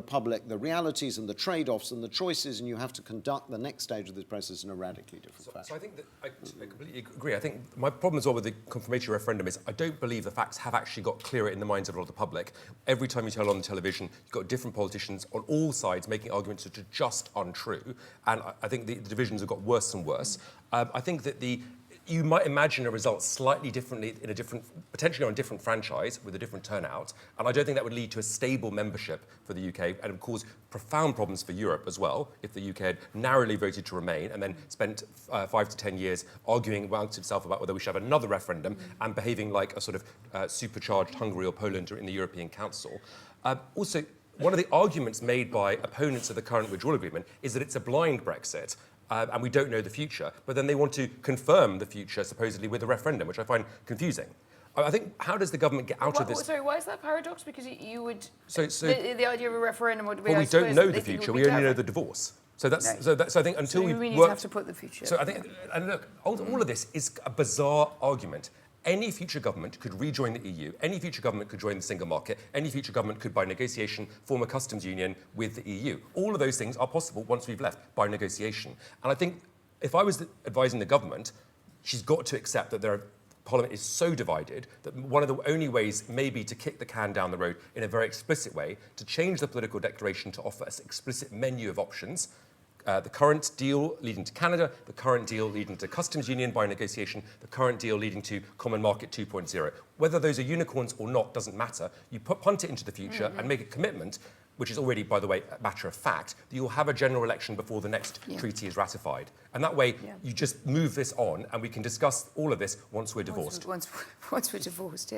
public the realities and the trade-offs and the choices, and you have to conduct the next stage of this process in a radically different fashion. So I think that I completely agree. I think my problem as well with the confirmatory referendum is I don't believe the facts have actually got clearer in the minds of a lot of the public. Every time you turn on the television, you've got different politicians on all sides making arguments that are just untrue, and I think the divisions have got worse and worse. I think that you might imagine a result slightly differently potentially on a different franchise with a different turnout, and I don't think that would lead to a stable membership for the UK, and it would cause profound problems for Europe as well if the UK had narrowly voted to remain and then spent 5 to 10 years arguing amongst itself about whether we should have another referendum and behaving like a sort of supercharged Hungary or Poland in the European Council. Also, one of the arguments made by opponents of the current withdrawal agreement is that it's a blind Brexit. And we don't know the future, but then they want to confirm the future, supposedly, with a referendum, which I find confusing. I think, how does the government get out of this? Sorry, why is that paradox? Because you would... the idea of a referendum would be... Well, we don't know the future, we only know the divorce. So I think until we really have to put the future... So I think, and look, all of this is a bizarre argument. Any future government could rejoin the EU, any future government could join the single market, any future government could, by negotiation, form a customs union with the EU. All of those things are possible once we've left, by negotiation. And I think if I was advising the government, she's got to accept that Parliament is so divided that one of the only ways may be to kick the can down the road in a very explicit way, to change the political declaration to offer an explicit menu of options. The current deal leading to Canada, the current deal leading to customs union by negotiation, the current deal leading to common market 2.0. Whether those are unicorns or not doesn't matter. You punt it into the future and make a commitment, which is already, by the way, a matter of fact, that you'll have a general election before the next treaty is ratified. And that way, you just move this on, and we can discuss all of this once we're divorced. Once we're divorced,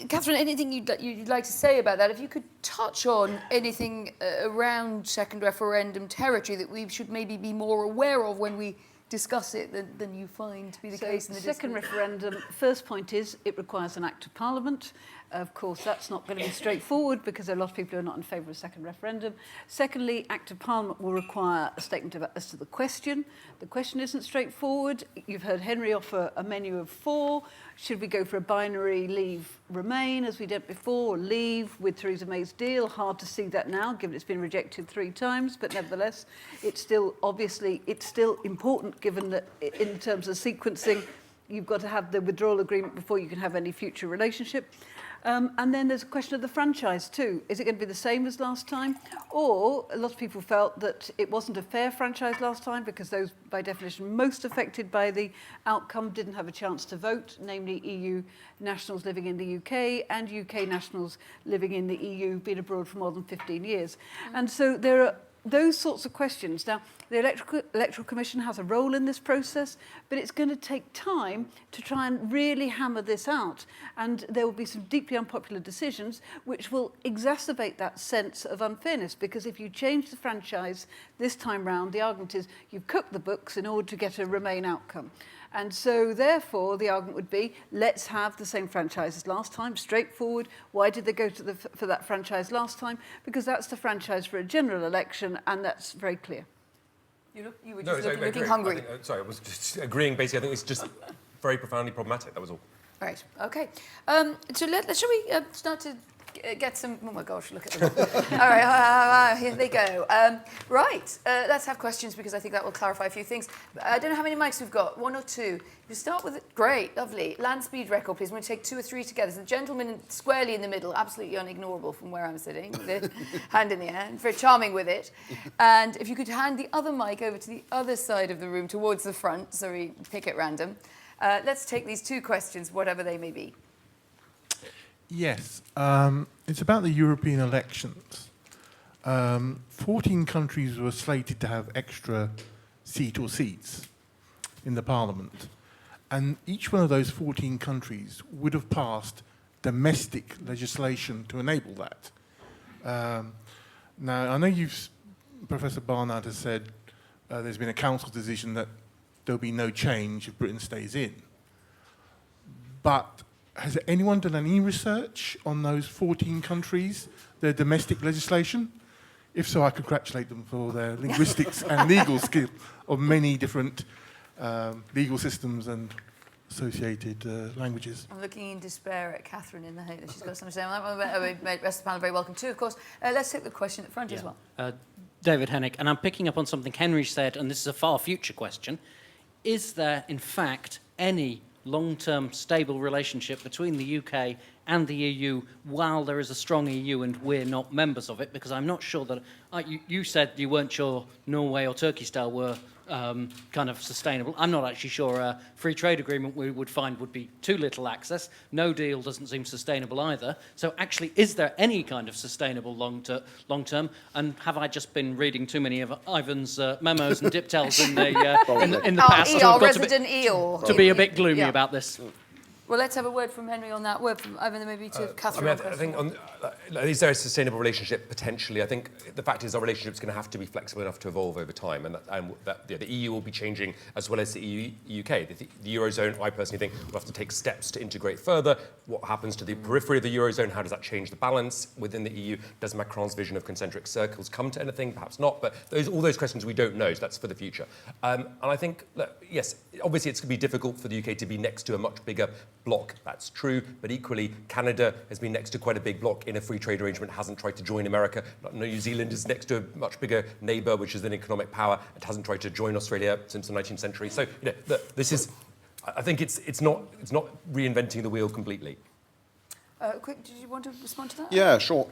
Catherine, anything you'd like to say about that? If you could touch on anything around second referendum territory that we should maybe be more aware of when we discuss it than you find to be the case in the second referendum, first point is it requires an act of Parliament. Of course, that's not going to be straightforward because there are a lot of people who are not in favour of a second referendum. Secondly, Act of Parliament will require a statement as to the question. The question isn't straightforward. You've heard Henry offer a menu of 4. Should we go for a binary leave, remain, as we did before, or leave with Theresa May's deal? Hard to see that now, given it's been rejected 3 times, but nevertheless, it's still important, given that in terms of sequencing, you've got to have the withdrawal agreement before you can have any future relationship. And then there's a question of the franchise too. Is it going to be the same as last time? Or a lot of people felt that it wasn't a fair franchise last time because those, by definition, most affected by the outcome didn't have a chance to vote, namely EU nationals living in the UK and UK nationals living in the EU, been abroad for more than 15 years. And so there are those sorts of questions. Now, the Electoral Commission has a role in this process, but it's going to take time to try and really hammer this out. And there will be some deeply unpopular decisions which will exacerbate that sense of unfairness, because if you change the franchise this time round, the argument is you've cooked the books in order to get a Remain outcome. And so, therefore, the argument would be, let's have the same franchise as last time, straightforward. Why did they go for that franchise last time? Because that's the franchise for a general election, and that's very clear. You were just looking hungry. I was just agreeing, basically. I think it's just very profoundly problematic, that was all. Right, OK. So shall we start to get some... Oh, my gosh, look at them. All right, here they go. Right, let's have questions, because I think that will clarify a few things. I don't know how many mics we've got, 1 or 2. You start with it. Great, lovely. Land speed record, please. I'm going to take 2 or 3 together. So the gentleman squarely in the middle, absolutely unignorable from where I'm sitting, with the hand in the air, and very charming with it. And if you could hand the other mic over to the other side of the room, towards the front, so we pick at random. Let's take these 2 questions, whatever they may be. Yes, it's about the European elections. 14 countries were slated to have extra seats in the Parliament. And each one of those 14 countries would have passed domestic legislation to enable that. Now, I know Professor Barnard has said there's been a council decision that there'll be no change if Britain stays in. But has anyone done any research on those 14 countries, their domestic legislation? If so, I congratulate them for their linguistics and legal skill of many different legal systems and associated languages. I'm looking in despair at Catherine in the hope that she's got something to say on that one. The rest of the panel are very welcome too, of course. Let's take the question at the front as well. David Hennick, and I'm picking up on something Henry said, and this is a far future question. Is there, in fact, any long-term stable relationship between the UK and the EU while there is a strong EU and we're not members of it? Because I'm not sure that... you said you weren't sure Norway or Turkey style were kind of sustainable. I'm not actually sure a free trade agreement we would find would be too little access. No deal doesn't seem sustainable either. So actually, is there any kind of sustainable long-term? And have I just been reading too many of Ivan's memos and diptels in the past to be a bit gloomy about this? Well, let's have a word from Henry on that. Word from Ivan, then maybe to Catherine. I think, is there a sustainable relationship? Potentially. I think the fact is our relationship's going to have to be flexible enough to evolve over time, and that the EU will be changing as well as the UK. The Eurozone, I personally think, will have to take steps to integrate further. What happens to the periphery of the Eurozone? How does that change the balance within the EU? Does Macron's vision of concentric circles come to anything? Perhaps not, but all those questions we don't know, so that's for the future. And I think, yes, obviously it's going to be difficult for the UK to be next to a much bigger bloc, that's true, but equally Canada has been next to quite a big bloc in a free trade arrangement, hasn't tried to join America. New Zealand is next to a much bigger neighbour, which is an economic power. It hasn't tried to join Australia since the 19th century. So this is, I think it's not reinventing the wheel completely. Quick, did you want to respond to that? Yeah, sure.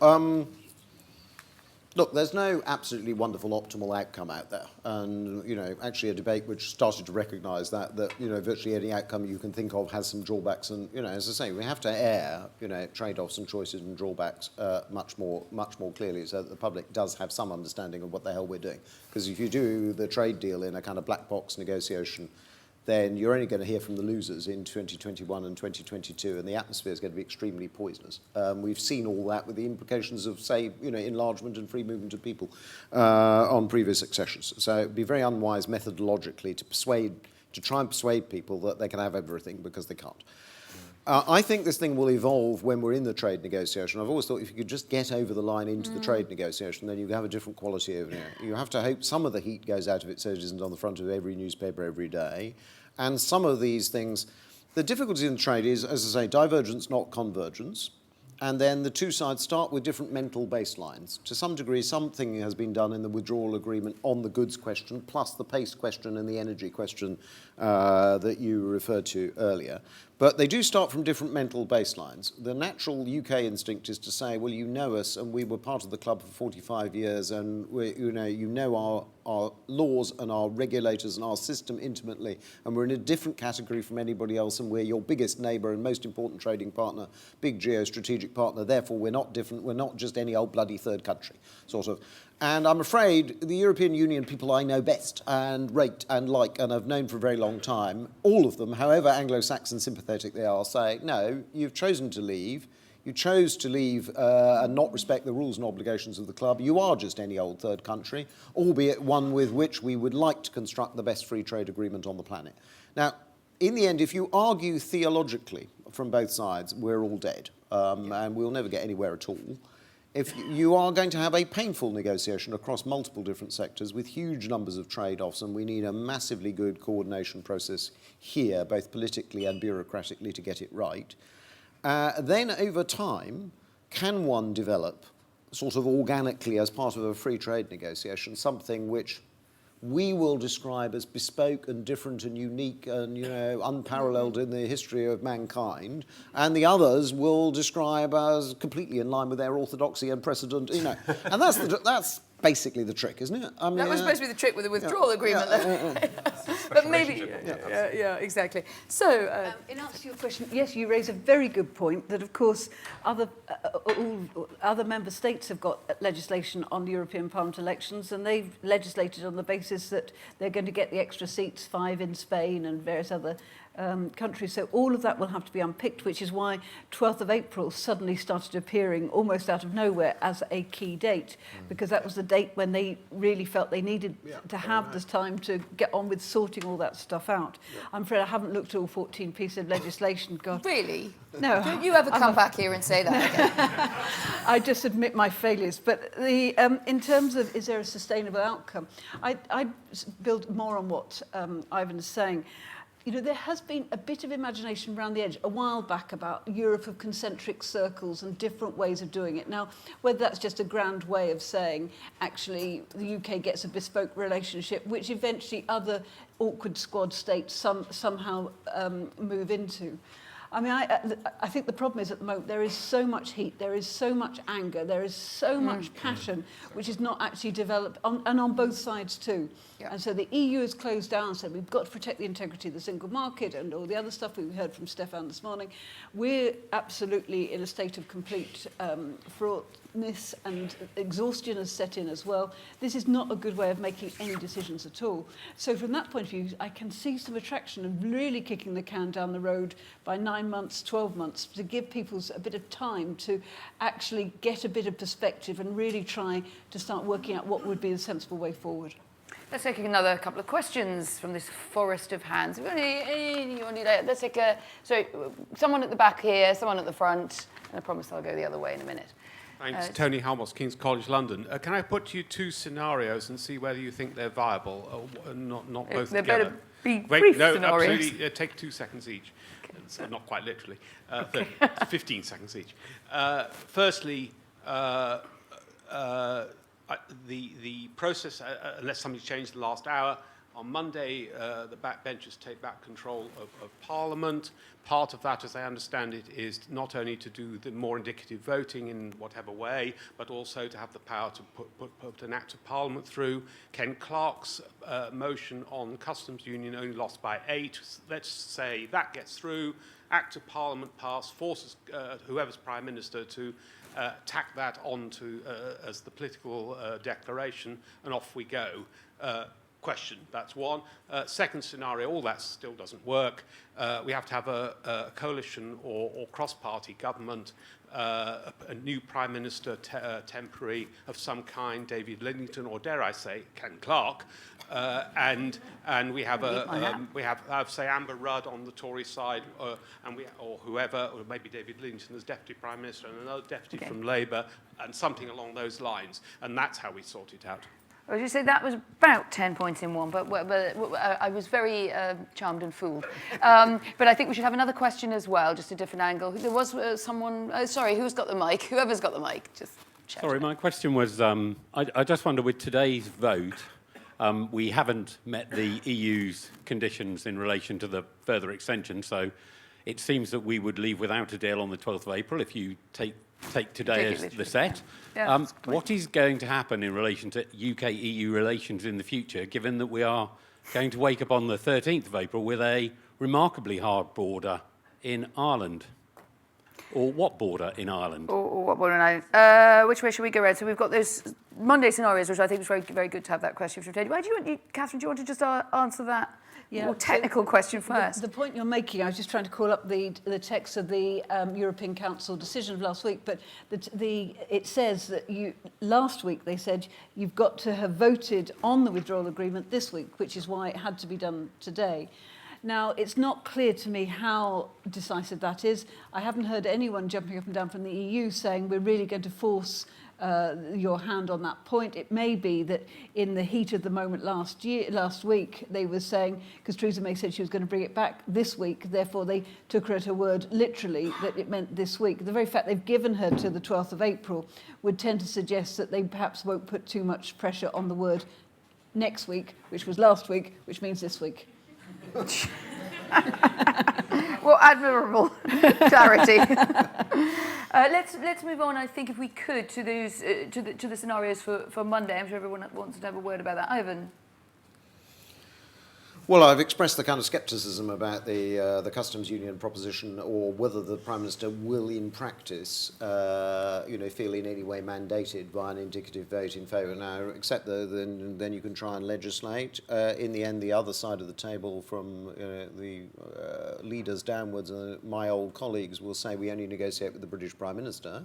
Look, there's no absolutely wonderful optimal outcome out there. And, actually a debate which started to recognise that, virtually any outcome you can think of has some drawbacks. And, as I say, we have to air, trade-offs and choices and drawbacks much more clearly so that the public does have some understanding of what the hell we're doing. Because if you do the trade deal in a kind of black box negotiation, then you're only going to hear from the losers in 2021 and 2022, and the atmosphere is going to be extremely poisonous. We've seen all that with the implications of, say, enlargement and free movement of people on previous accessions. So it would be very unwise methodologically to try and persuade people that they can have everything, because they can't. I think this thing will evolve when we're in the trade negotiation. I've always thought if you could just get over the line into the trade negotiation, then you have a different quality over here. You have to hope some of the heat goes out of it so it isn't on the front of every newspaper every day. And some of these things, the difficulty in trade is, as I say, divergence, not convergence. And then the two sides start with different mental baselines. To some degree, something has been done in the withdrawal agreement on the goods question, plus the pace question and the energy question that you referred to earlier. But they do start from different mental baselines. The natural UK instinct is to say, well, you know us, and we were part of the club for 45 years, and you know our laws and our regulators and our system intimately, and we're in a different category from anybody else, and we're your biggest neighbour and most important trading partner, big geostrategic partner, therefore we're not different, we're not just any old bloody third country, sort of. And I'm afraid the European Union people I know best and rate and like and have known for a very long time, all of them, however Anglo-Saxon sympathetic they are, say, no, you've chosen to leave. You chose to leave and not respect the rules and obligations of the club. You are just any old third country, albeit one with which we would like to construct the best free trade agreement on the planet. Now, in the end, if you argue theologically from both sides, we're all dead, and we'll never get anywhere at all. If you are going to have a painful negotiation across multiple different sectors with huge numbers of trade-offs, and we need a massively good coordination process here, both politically and bureaucratically, to get it right, then over time, can one develop sort of organically as part of a free trade negotiation something which we will describe as bespoke and different and unique and, unparalleled in the history of mankind, and the others will describe as completely in line with their orthodoxy and precedent, And that's basically the trick, isn't it? I mean, that was supposed to be the trick with the withdrawal agreement, though. But maybe, exactly. So, in answer to your question, yes, you raise a very good point that, of course, other member states have got legislation on the European Parliament elections, and they've legislated on the basis that they're going to get the extra seats, 5 in Spain and various other countries. So all of that will have to be unpicked, which is why 12th of April suddenly started appearing almost out of nowhere as a key date, because that was the date when they really felt they needed to have this time to get on with sorting all that stuff out. I'm afraid I haven't looked at all 14 pieces of legislation. God. Really? No. Don't you ever come back here and say that again? I just admit my failures. But in terms of is there a sustainable outcome, I build more on what Ivan is saying. There has been a bit of imagination around the edge a while back about Europe of concentric circles and different ways of doing it. Now, whether that's just a grand way of saying, actually, the UK gets a bespoke relationship, which eventually other awkward squad states somehow move into. I mean, I think the problem is at the moment there is so much heat, there is so much anger, there is so much passion, which is not actually developed, and on both sides too. Yeah. And so the EU has closed down and said we've got to protect the integrity of the single market and all the other stuff we heard from Stefan this morning. We're absolutely in a state of complete fraughtness, and exhaustion has set in as well. This is not a good way of making any decisions at all. So from that point of view, I can see some attraction of really kicking the can down the road by 9 months, 12 months, to give people a bit of time to actually get a bit of perspective and really try to start working out what would be the sensible way forward. Let's take another couple of questions from this forest of hands. Let's take someone at the back here, someone at the front, and I promise I'll go the other way in a minute. Thanks. Tony Halmos, King's College London. Can I put you 2 scenarios and see whether you think they're viable, not both they together? Better be Wait, brief no, scenarios. absolutely. Take 2 seconds each. So not quite literally. 15 seconds each. Firstly, the process, unless somebody's changed the last hour, on Monday, the backbenchers take back control of Parliament. Part of that, as I understand it, is not only to do the more indicative voting in whatever way, but also to have the power to put an Act of Parliament through. Ken Clarke's motion on customs union only lost by 8. Let's say that gets through. Act of Parliament passed, forces whoever's Prime Minister to tack that onto as the political declaration, and off we go. Question, that's one. Second scenario, all that still doesn't work. We have to have a coalition or cross-party government a new Prime Minister temporary of some kind, David Lidington, or dare I say, Ken Clarke, and we have say Amber Rudd on the Tory side, or whoever, or maybe David Lidington as Deputy Prime Minister and another deputy from Labour, and something along those lines, and that's how we sort it out. As you say, that was about 10 points in one, but I was very charmed and fooled. But I think we should have another question as well, just a different angle. There was someone, sorry, who's got the mic? Whoever's got the mic, just check. Sorry, my question was, I just wonder, with today's vote, we haven't met the EU's conditions in relation to the further extension, so it seems that we would leave without a deal on the 12th of April if you take today as the set. Yeah, what is going to happen in relation to UK-EU relations in the future, given that we are going to wake up on the 13th of April with a remarkably hard border in Ireland? Or what border in Ireland? Or what border in Ireland? Which way should we go around? So we've got those Monday scenarios, which I think is very, very good to have that question from Teddy. Why do you want, Catherine, do you want to just answer that more technical question first? The point you're making, I was just trying to call up the text of the European Council decision of last week, but it says that last week they said you've got to have voted on the withdrawal agreement this week, which is why it had to be done today. Now, it's not clear to me how decisive that is. I haven't heard anyone jumping up and down from the EU saying we're really going to force your hand on that point. It may be that in the heat of the moment last week, they were saying, because Theresa May said she was going to bring it back this week, therefore they took her at her word literally that it meant this week. The very fact they've given her to the 12th of April would tend to suggest that they perhaps won't put too much pressure on the word next week, which was last week, which means this week. Well, admirable clarity. Let's move on. I think if we could to those to the scenarios for Monday. I'm sure everyone wants to have a word about that. Ivan. Well, I've expressed the kind of scepticism about the customs union proposition, or whether the Prime Minister will, in practice, feel in any way mandated by an indicative vote in favour. Now, except then you can try and legislate. In the end, the other side of the table, from the leaders downwards, my old colleagues will say we only negotiate with the British Prime Minister.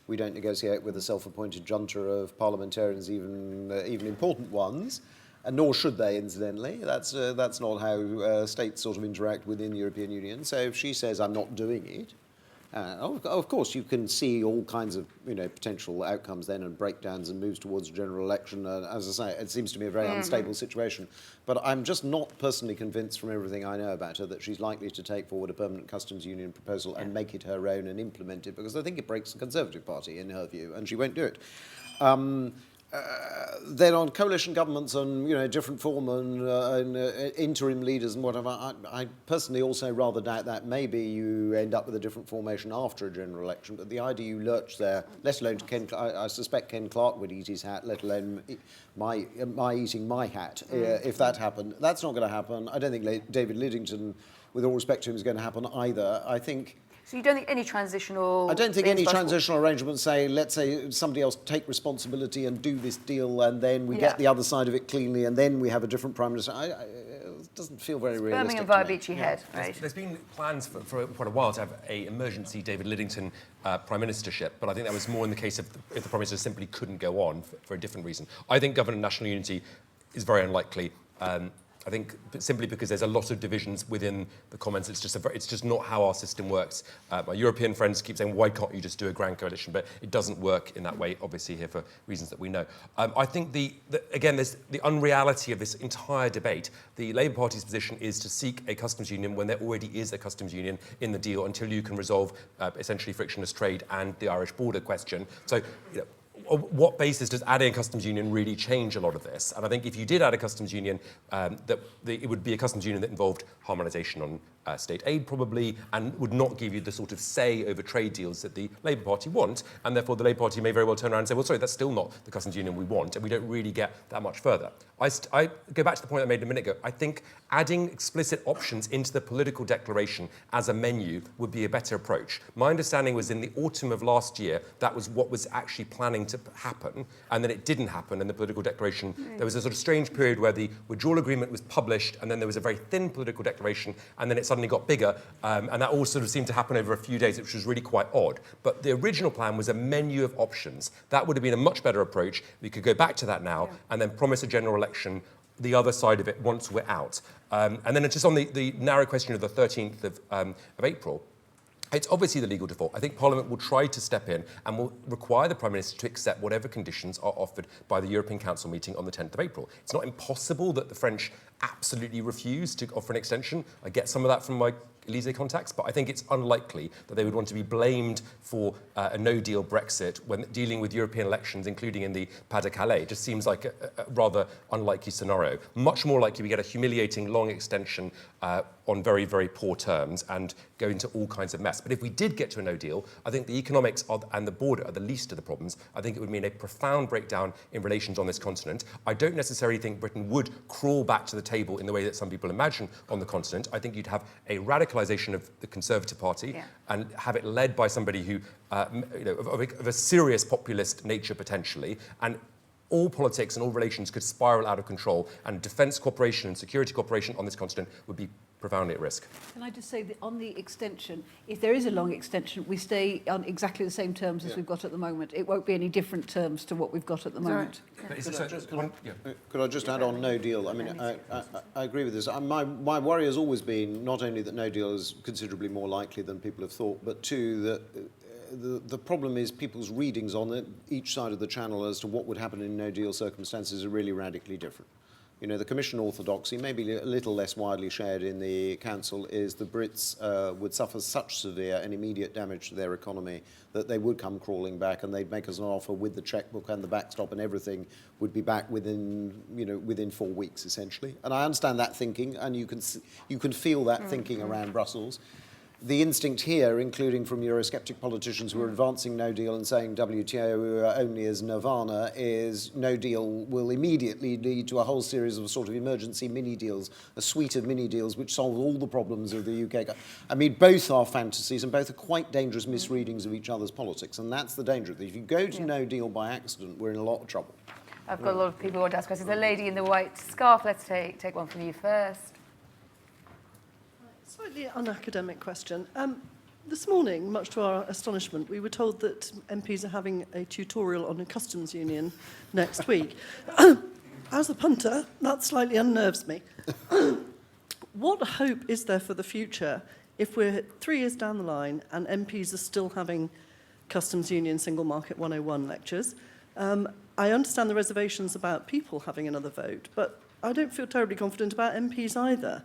We don't negotiate with a self-appointed junta of parliamentarians, even important ones. And nor should they, incidentally. That's not how states sort of interact within the European Union. So if she says, I'm not doing it, of course you can see all kinds of potential outcomes then, and breakdowns and moves towards a general election. As I say, it seems to me a very unstable situation. But I'm just not personally convinced from everything I know about her that she's likely to take forward a permanent customs union proposal and make it her own and implement it, because I think it breaks the Conservative Party, in her view, and she won't do it. Then on coalition governments and different form and interim leaders and whatever, I personally also rather doubt that. Maybe you end up with a different formation after a general election, but the idea you lurch there, let alone I suspect Ken Clarke would eat his hat, let alone my eating my hat if that happened. That's not going to happen. I don't think David Lidington, with all respect to him, is going to happen either. I think. So you don't think any transitional... I don't think any transitional arrangements say, let's say somebody else take responsibility and do this deal, and then we get the other side of it cleanly, and then we have a different Prime Minister. It doesn't feel very realistic. Birmingham via Beachy Head, right? There's been plans for quite a while to have an emergency David Lidington Prime Ministership, but I think that was more in the case of if the Prime Minister simply couldn't go on for a different reason. I think government national unity is very unlikely. I think simply because there's a lot of divisions within the Commons. It's just not how our system works. My European friends keep saying, why can't you just do a grand coalition? But it doesn't work in that way, obviously, here for reasons that we know. I think, again, there's the unreality of this entire debate. The Labour Party's position is to seek a customs union when there already is a customs union in the deal, until you can resolve essentially frictionless trade and the Irish border question. So, on what basis does adding a customs union really change a lot of this? And I think if you did add a customs union, it would be a customs union that involved harmonisation on state aid, probably, and would not give you the sort of say over trade deals that the Labour Party want, and therefore the Labour Party may very well turn around and say, well, sorry, that's still not the customs union we want, and we don't really get that much further. I go back to the point I made a minute ago. I think adding explicit options into the political declaration as a menu would be a better approach. My understanding was in the autumn of last year, that was what was actually planning to happen, and then it didn't happen in the political declaration. There was a sort of strange period where the withdrawal agreement was published, and then there was a very thin political declaration, and then it suddenly got bigger, and that all sort of seemed to happen over a few days, which was really quite odd. But the original plan was a menu of options. That would have been a much better approach. We could go back to that now and then promise a general election the other side of it once we're out. And then just on the narrow question of the 13th of April, it's obviously the legal default. I think Parliament will try to step in and will require the Prime Minister to accept whatever conditions are offered by the European Council meeting on the 10th of April. It's not impossible that the French absolutely refuse to offer an extension. I get some of that from my Elysée contacts, but I think it's unlikely that they would want to be blamed for a no-deal Brexit when dealing with European elections, including in the Pas-de-Calais. It just seems like a rather unlikely scenario. Much more likely we get a humiliating long extension on very, very poor terms and go into all kinds of mess. But if we did get to a no-deal, I think the economics and the border are the least of the problems. I think it would mean a profound breakdown in relations on this continent. I don't necessarily think Britain would crawl back to the table in the way that some people imagine on the continent. I think you'd have a radicalisation of the Conservative Party and have it led by somebody who, of a serious populist nature potentially, and all politics and all relations could spiral out of control, and defence cooperation and security cooperation on this continent would be profoundly at risk. Can I just say that on the extension, if there is a long extension, we stay on exactly the same terms as we've got at the moment. It won't be any different terms to what we've got at the moment. Could I just add on no deal? I mean, I agree with this. My worry has always been not only that no deal is considerably more likely than people have thought, but two, that the problem is people's readings on each side of the channel as to what would happen in no deal circumstances are really radically different. You know, the Commission orthodoxy, maybe a little less widely shared in the Council, is the Brits would suffer such severe and immediate damage to their economy that they would come crawling back, and they'd make us an offer with the chequebook and the backstop, and everything would be back within 4 weeks, essentially. And I understand that thinking, and you can feel that thinking around Brussels. The instinct here, including from Eurosceptic politicians who are advancing no deal and saying WTO only as nirvana, is no deal will immediately lead to a whole series of sort of emergency mini deals, a suite of mini deals which solve all the problems of the UK. I mean, both are fantasies and both are quite dangerous misreadings of each other's politics, and that's the danger. If you go to no deal by accident, we're in a lot of trouble. I've got a lot of people who want to ask questions. The lady in the white scarf, let's take one from you first. Slightly unacademic question. This morning, much to our astonishment, we were told that MPs are having a tutorial on a customs union next week. As a punter, that slightly unnerves me. What hope is there for the future if we're 3 years down the line and MPs are still having customs union single market 101 lectures? I understand the reservations about people having another vote, but I don't feel terribly confident about MPs either.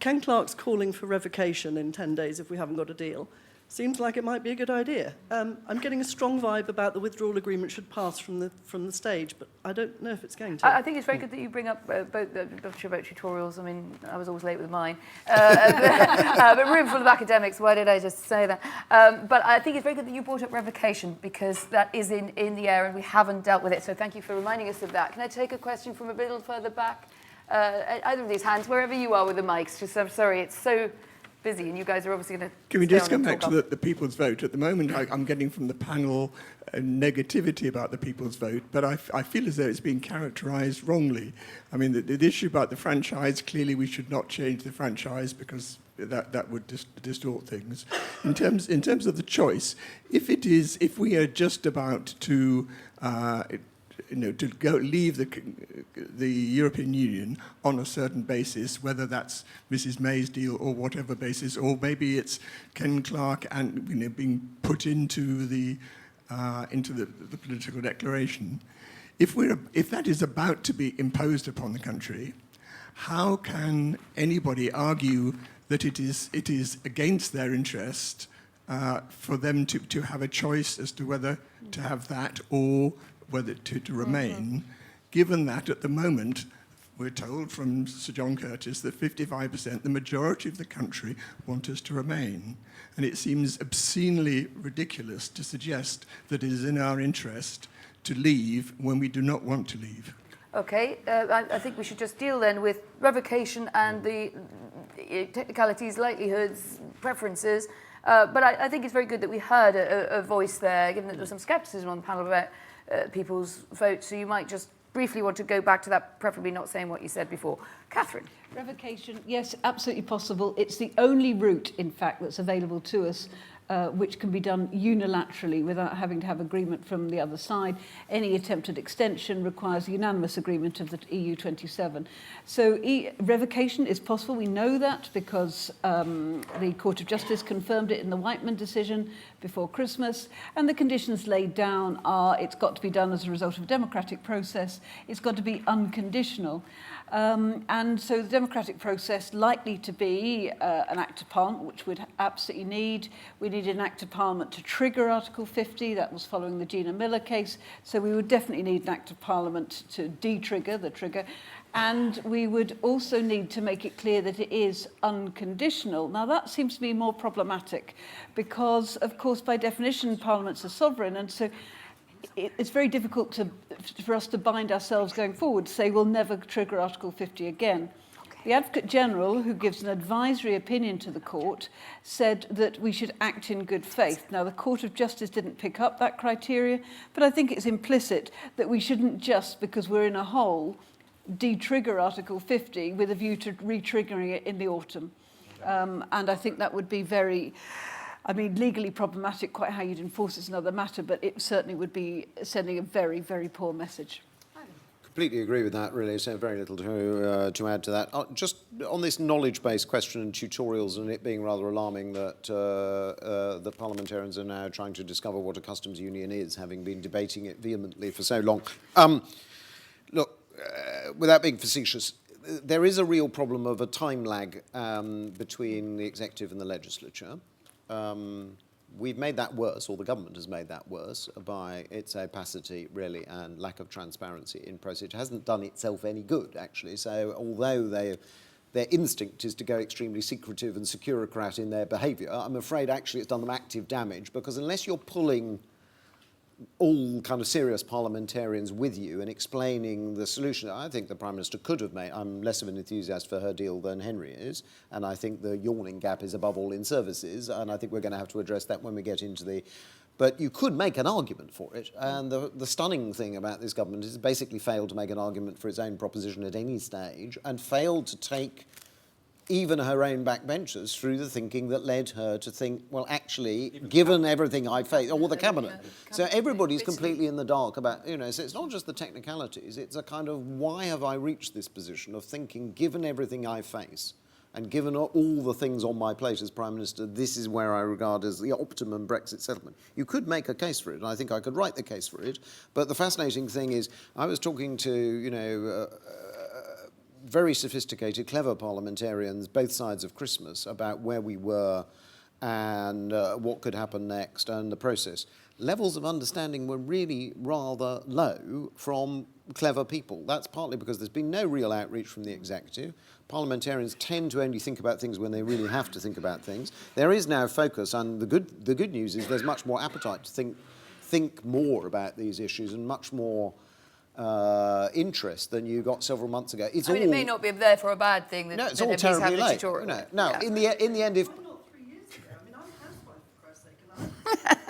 Ken Clarke's calling for revocation in 10 days if we haven't got a deal. Seems like it might be a good idea. I'm getting a strong vibe about the withdrawal agreement should pass from the stage, but I don't know if it's going to. I think it's very good that you bring up both your tutorials. I mean, I was always late with mine. But room full of academics, why did I just say that? But I think it's very good that you brought up revocation, because that is in the air and we haven't dealt with it. So thank you for reminding us of that. Can I take a question from a little further back? Either of these hands, wherever you are with the mics. Just, I'm sorry, it's so busy, and you guys are obviously going to. Can we just come back to the people's vote? At the moment, I'm getting from the panel negativity about the people's vote, but I feel as though it's being characterised wrongly. I mean, the issue about the franchise, clearly we should not change the franchise because that would distort things. In terms of the choice, if we are just about to leave the European Union on a certain basis, whether that's Mrs. May's deal or whatever basis, or maybe it's Ken Clarke and being put into the political declaration. If that is about to be imposed upon the country, how can anybody argue that it is against their interest for them to have a choice as to whether to have that or whether to remain, given that at the moment we're told from Sir John Curtis that 55%, the majority of the country, want us to remain. And it seems obscenely ridiculous to suggest that it is in our interest to leave when we do not want to leave. Okay, I think we should just deal then with revocation and the technicalities, likelihoods, preferences. But I think it's very good that we heard a voice there, given that there was some scepticism on the panel about people's votes. So you might just briefly want to go back to that, preferably not saying what you said before. Catherine. Revocation, yes, absolutely possible. It's the only route, in fact, that's available to us, which can be done unilaterally without having to have agreement from the other side. Any attempted extension requires unanimous agreement of the EU 27. So revocation is possible. We know that because the Court of Justice confirmed it in the Whiteman decision before Christmas, and the conditions laid down are it's got to be done as a result of a democratic process, it's got to be unconditional. And so the democratic process likely to be an Act of Parliament, which we'd absolutely need. We need an Act of Parliament to trigger Article 50. That was following the Gina Miller case. So we would definitely need an Act of Parliament to de-trigger the trigger. And we would also need to make it clear that it is unconditional. Now, that seems to be more problematic because, of course, by definition, parliaments are sovereign. And so it's very difficult for us to bind ourselves going forward to say we'll never trigger Article 50 again. Okay. The Advocate General, who gives an advisory opinion to the court, said that we should act in good faith. Now, the Court of Justice didn't pick up that criteria, but I think it's implicit that we shouldn't just, because we're in a hole, de-trigger Article 50 with a view to re-triggering it in the autumn. And I think that would be very... I mean, legally problematic, quite how you'd enforce it's another matter, but it certainly would be sending a very, very poor message. Completely agree with that, really, so very little to add to that. Just on this knowledge-based question and tutorials and it being rather alarming that the parliamentarians are now trying to discover what a customs union is, having been debating it vehemently for so long. Look, without being facetious, there is a real problem of a time lag between the executive and the legislature. We've made that worse, or the government has made that worse, by its opacity, really, and lack of transparency in process. It hasn't done itself any good, actually. So although their instinct is to go extremely secretive and securocrat in their behaviour, I'm afraid actually it's done them active damage, because unless you're pulling all kind of serious parliamentarians with you and explaining the solution. I think the Prime Minister could have made, I'm less of an enthusiast for her deal than Henry is, and I think the yawning gap is above all in services, and I think we're going to have to address that when we get into the... But you could make an argument for it, and the stunning thing about this government is it basically failed to make an argument for its own proposition at any stage, and failed to take even her own backbenchers through the thinking that led her to think, well, actually, given everything I face, or the cabinet. So everybody's completely in the dark about, so it's not just the technicalities, it's a kind of, why have I reached this position of thinking, given everything I face, and given all the things on my plate as Prime Minister, this is where I regard as the optimum Brexit settlement. You could make a case for it, and I think I could write the case for it, but the fascinating thing is, I was talking to, very sophisticated, clever parliamentarians, both sides of Christmas, about where we were and what could happen next and the process. Levels of understanding were really rather low from clever people. That's partly because there's been no real outreach from the executive. Parliamentarians tend to only think about things when they really have to think about things. There is now focus, and the good news is there's much more appetite to think more about these issues and much more interest than you got several months ago. I mean, it may not be therefore a bad thing that no, it's all terribly late. No, in the end, if Why not 3 years ago? I mean, I'm a housewife, for Christ's sake.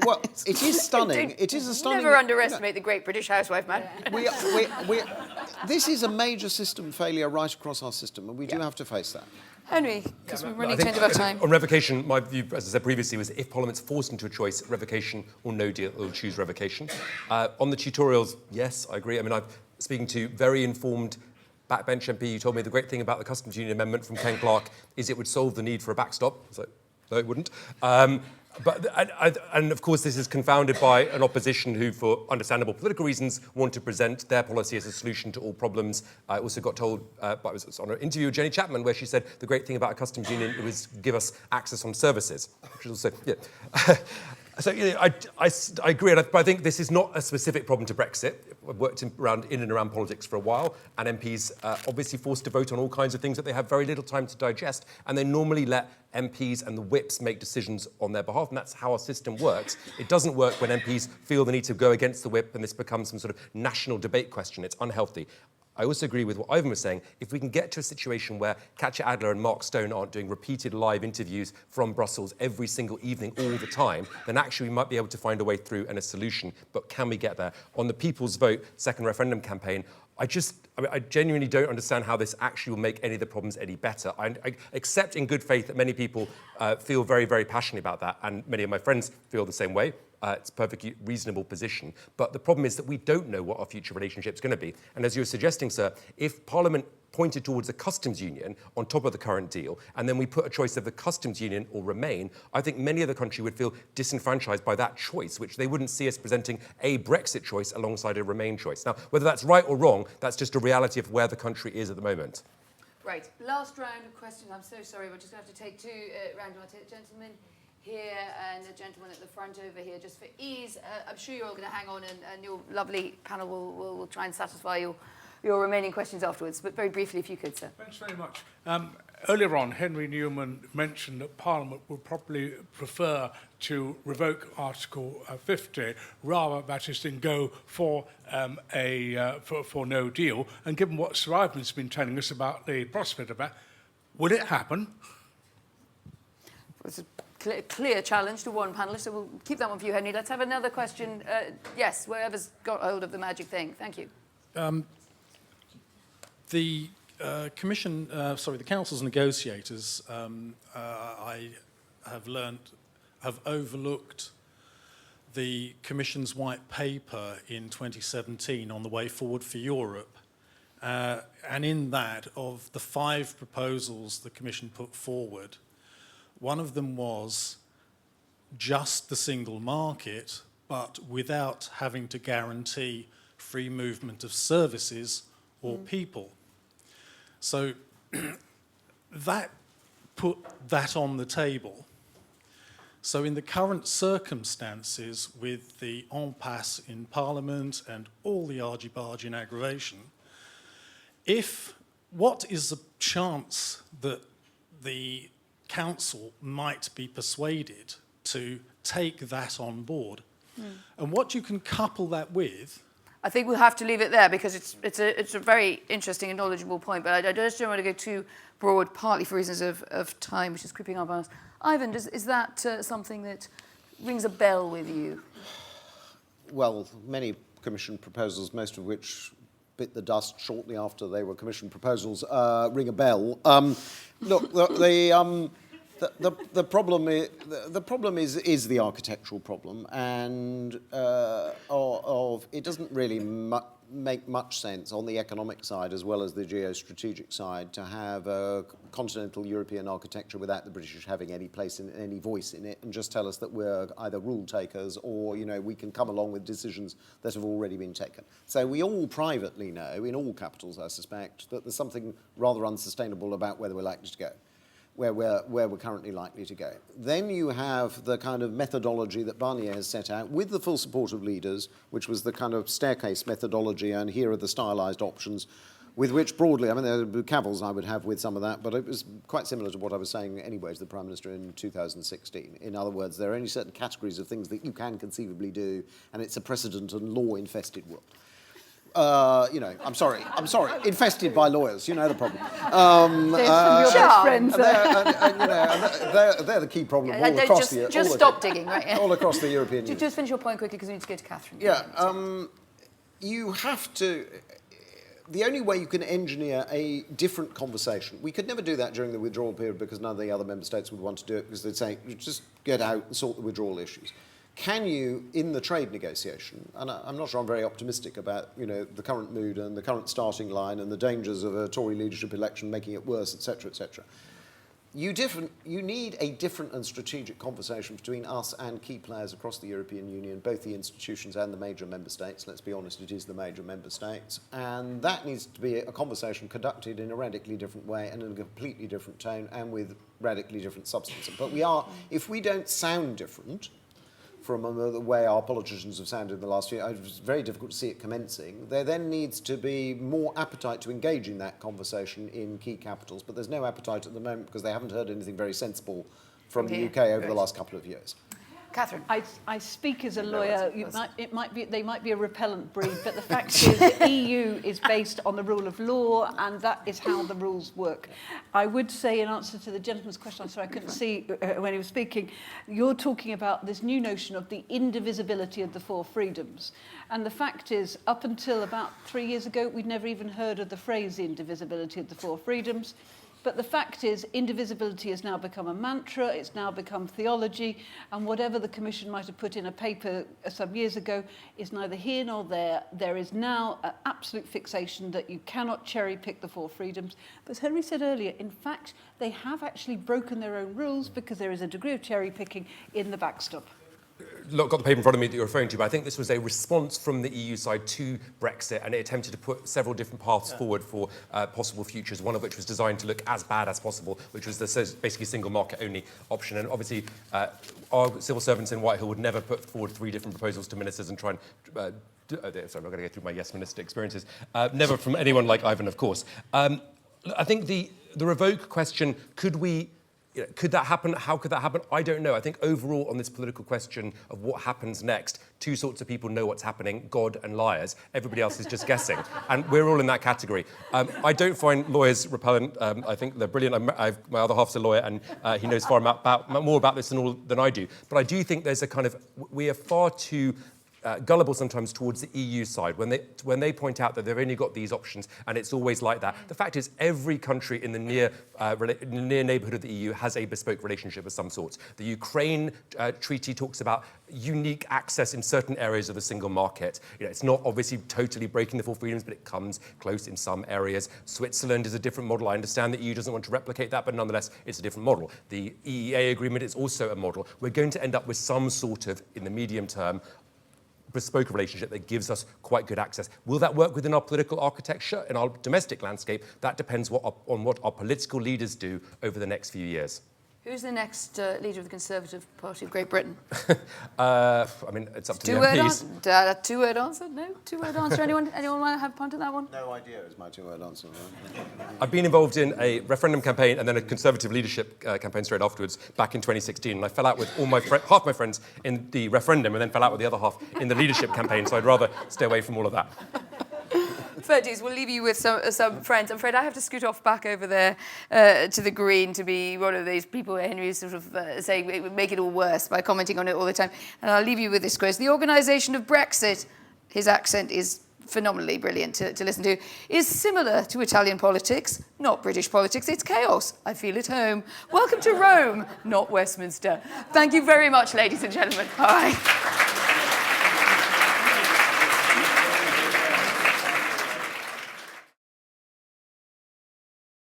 well, it is stunning. It is a stunning. Never underestimate the great British housewife, man. This is a major system failure right across our system, and we do have to face that. Henry, because we're running to end of our time. On revocation, my view, as I said previously, was if Parliament's forced into a choice, revocation or no deal, they'll choose revocation. On the tutorials, yes, I agree. I mean, I'm speaking to very informed backbench MP who told me the great thing about the Customs Union Amendment from Ken Clarke is it would solve the need for a backstop. So, no, it wouldn't. And of course, this is confounded by an opposition who, for understandable political reasons, want to present their policy as a solution to all problems. I also got told, I was on an interview with Jenny Chapman, where she said the great thing about a customs union was give us access on services, which is also, yeah. So I agree, but I think this is not a specific problem to Brexit. I've worked in and around politics for a while, and MPs are obviously forced to vote on all kinds of things that they have very little time to digest, and they normally let MPs and the whips make decisions on their behalf, and that's how our system works. It doesn't work when MPs feel the need to go against the whip and this becomes some sort of national debate question. It's unhealthy. I also agree with what Ivan was saying. If we can get to a situation where Katja Adler and Mark Stone aren't doing repeated live interviews from Brussels every single evening all the time, then actually we might be able to find a way through and a solution. But can we get there? On the People's Vote second referendum campaign, I genuinely don't understand how this actually will make any of the problems any better. I accept in good faith that many people feel very, very passionately about that, and many of my friends feel the same way. It's a perfectly reasonable position. But the problem is that we don't know what our future relationship is going to be. And as you were suggesting, sir, if Parliament pointed towards a customs union on top of the current deal, and then we put a choice of the customs union or remain, I think many of the country would feel disenfranchised by that choice, which they wouldn't see us presenting a Brexit choice alongside a remain choice. Now, whether that's right or wrong, that's just a reality of where the country is at the moment. Right, last round of questions. I'm so sorry, we're just going to have to take two random gentlemen here and a gentleman at the front over here, just for ease. I'm sure you're all going to hang on, and your lovely panel will try and satisfy your remaining questions afterwards. But very briefly, if you could, sir. Thanks very much. Earlier on, Henry Newman mentioned that Parliament would probably prefer to revoke Article 50 rather, that is, than go for for no deal. And given what Sir Ivan's been telling us about the prospect of that, will it happen? It's a clear challenge to one panellist, so we'll keep that one for you, Henry. Let's have another question. Yes, whoever's got hold of the magic thing. Thank you. The the Council's negotiators, I have learned, have overlooked the Commission's white paper in 2017 on the way forward for Europe. And in that, of the 5 proposals the Commission put forward, one of them was just the single market, but without having to guarantee free movement of services or people. So that put that on the table. So in the current circumstances, with the impasse in Parliament and all the argy-bargy and aggravation, what is the chance that the Council might be persuaded to take that on board? And what you can couple that with... I think we'll have to leave it there, because it's a very interesting and knowledgeable point, but I just don't want to go too broad, partly for reasons of time, which is creeping up on us. Ivan, is that something that rings a bell with you? Well, many Commission proposals, most of which bit the dust shortly after they were Commission proposals, ring a bell. Look, the problem is the architectural problem, and it doesn't really make much sense on the economic side as well as the geostrategic side to have a continental European architecture without the British having any place in any voice in it, and just tell us that we're either rule takers or we can come along with decisions that have already been taken. So we all privately know, in all capitals I suspect, that there's something rather unsustainable about where we're likely to go. Where we're currently likely to go. Then you have the kind of methodology that Barnier has set out with the full support of leaders, which was the kind of staircase methodology, and here are the stylised options, with which broadly, I mean, there are cavils I would have with some of that, but it was quite similar to what I was saying anyway to the Prime Minister in 2016. In other words, there are only certain categories of things that you can conceivably do, and it's a precedent and law-infested world. I'm sorry, infested by lawyers, you know the problem. They're the key problem all across the... Just stop digging, right? All across the European Union. Just finish your point quickly, because we need to go to Catherine. Yeah, you have to... The only way you can engineer a different conversation, we could never do that during the withdrawal period because none of the other member states would want to do it, because they'd say, just get out and sort the withdrawal issues. Can you, in the trade negotiation, and I'm not sure I'm very optimistic about the current mood and the current starting line and the dangers of a Tory leadership election making it worse, etc., etc. You need a different and strategic conversation between us and key players across the European Union, both the institutions and the major member states. Let's be honest, it is the major member states. And that needs to be a conversation conducted in a radically different way and in a completely different tone and with radically different substance. But if we don't sound different from the way our politicians have sounded in the last year, it's very difficult to see it commencing. There then needs to be more appetite to engage in that conversation in key capitals, but there's no appetite at the moment because they haven't heard anything very sensible from the UK over the last couple of years. Catherine. I speak as a lawyer. They might be a repellent breed, but the fact is the EU is based on the rule of law, and that is how the rules work. I would say, in answer to the gentleman's question, I'm sorry I couldn't see when he was speaking, you're talking about this new notion of the indivisibility of the four freedoms. And the fact is, up until about 3 years ago, we'd never even heard of the phrase indivisibility of the four freedoms. But the fact is, indivisibility has now become a mantra, it's now become theology, and whatever the Commission might have put in a paper some years ago is neither here nor there. There is now an absolute fixation that you cannot cherry-pick the four freedoms. But as Henry said earlier, in fact, they have actually broken their own rules because there is a degree of cherry-picking in the backstop. Look, got the paper in front of me that you're referring to, but I think this was a response from the EU side to Brexit, and it attempted to put several different paths forward for possible futures, one of which was designed to look as bad as possible, which was the basically single market only option. And obviously, our civil servants in Whitehall would never put forward 3 different proposals to ministers and try and sorry, I'm not going to go through my yes minister experiences. Never from anyone like Ivan, of course. I think the revoke question, could that happen? How could that happen? I don't know. I think overall on this political question of what happens next, 2 sorts of people know what's happening, God and liars. Everybody else is just guessing. And we're all in that category. I don't find lawyers repellent. I think they're brilliant. My other half's a lawyer, and he knows far more about this than I do. But I do think there's a kind of... We are far too... gullible sometimes towards the EU side when they point out that they've only got these options and it's always like that. The fact is every country in the near neighbourhood of the EU has a bespoke relationship of some sort. The Ukraine treaty talks about unique access in certain areas of the single market. It's not obviously totally breaking the 4 freedoms, but it comes close in some areas. Switzerland is a different model. I understand that the EU doesn't want to replicate that, but nonetheless, it's a different model. The EEA agreement is also a model. We're going to end up with some sort of, in the medium term, bespoke relationship that gives us quite good access. Will that work within our political architecture, in our domestic landscape? That depends on what our political leaders do over the next few years. Who's the next leader of the Conservative Party of Great Britain? I mean, it's up to the MPs. Two-word answer? No? Two-word answer? Anyone want to have a punt at that one? No idea is my 2-word answer. I've been involved in a referendum campaign and then a Conservative leadership campaign straight afterwards, back in 2016. And I fell out with half my friends in the referendum and then fell out with the other half in the leadership campaign. So I'd rather stay away from all of that. Ferdies, we'll leave you with some friends. I'm afraid I have to scoot off back over there to the Green to be one of these people where Henry is sort of saying make it all worse by commenting on it all the time. And I'll leave you with this quote. The organisation of Brexit, his accent is phenomenally brilliant to listen to, is similar to Italian politics, not British politics. It's chaos. I feel at home. Welcome to Rome, not Westminster. Thank you very much, ladies and gentlemen. Bye.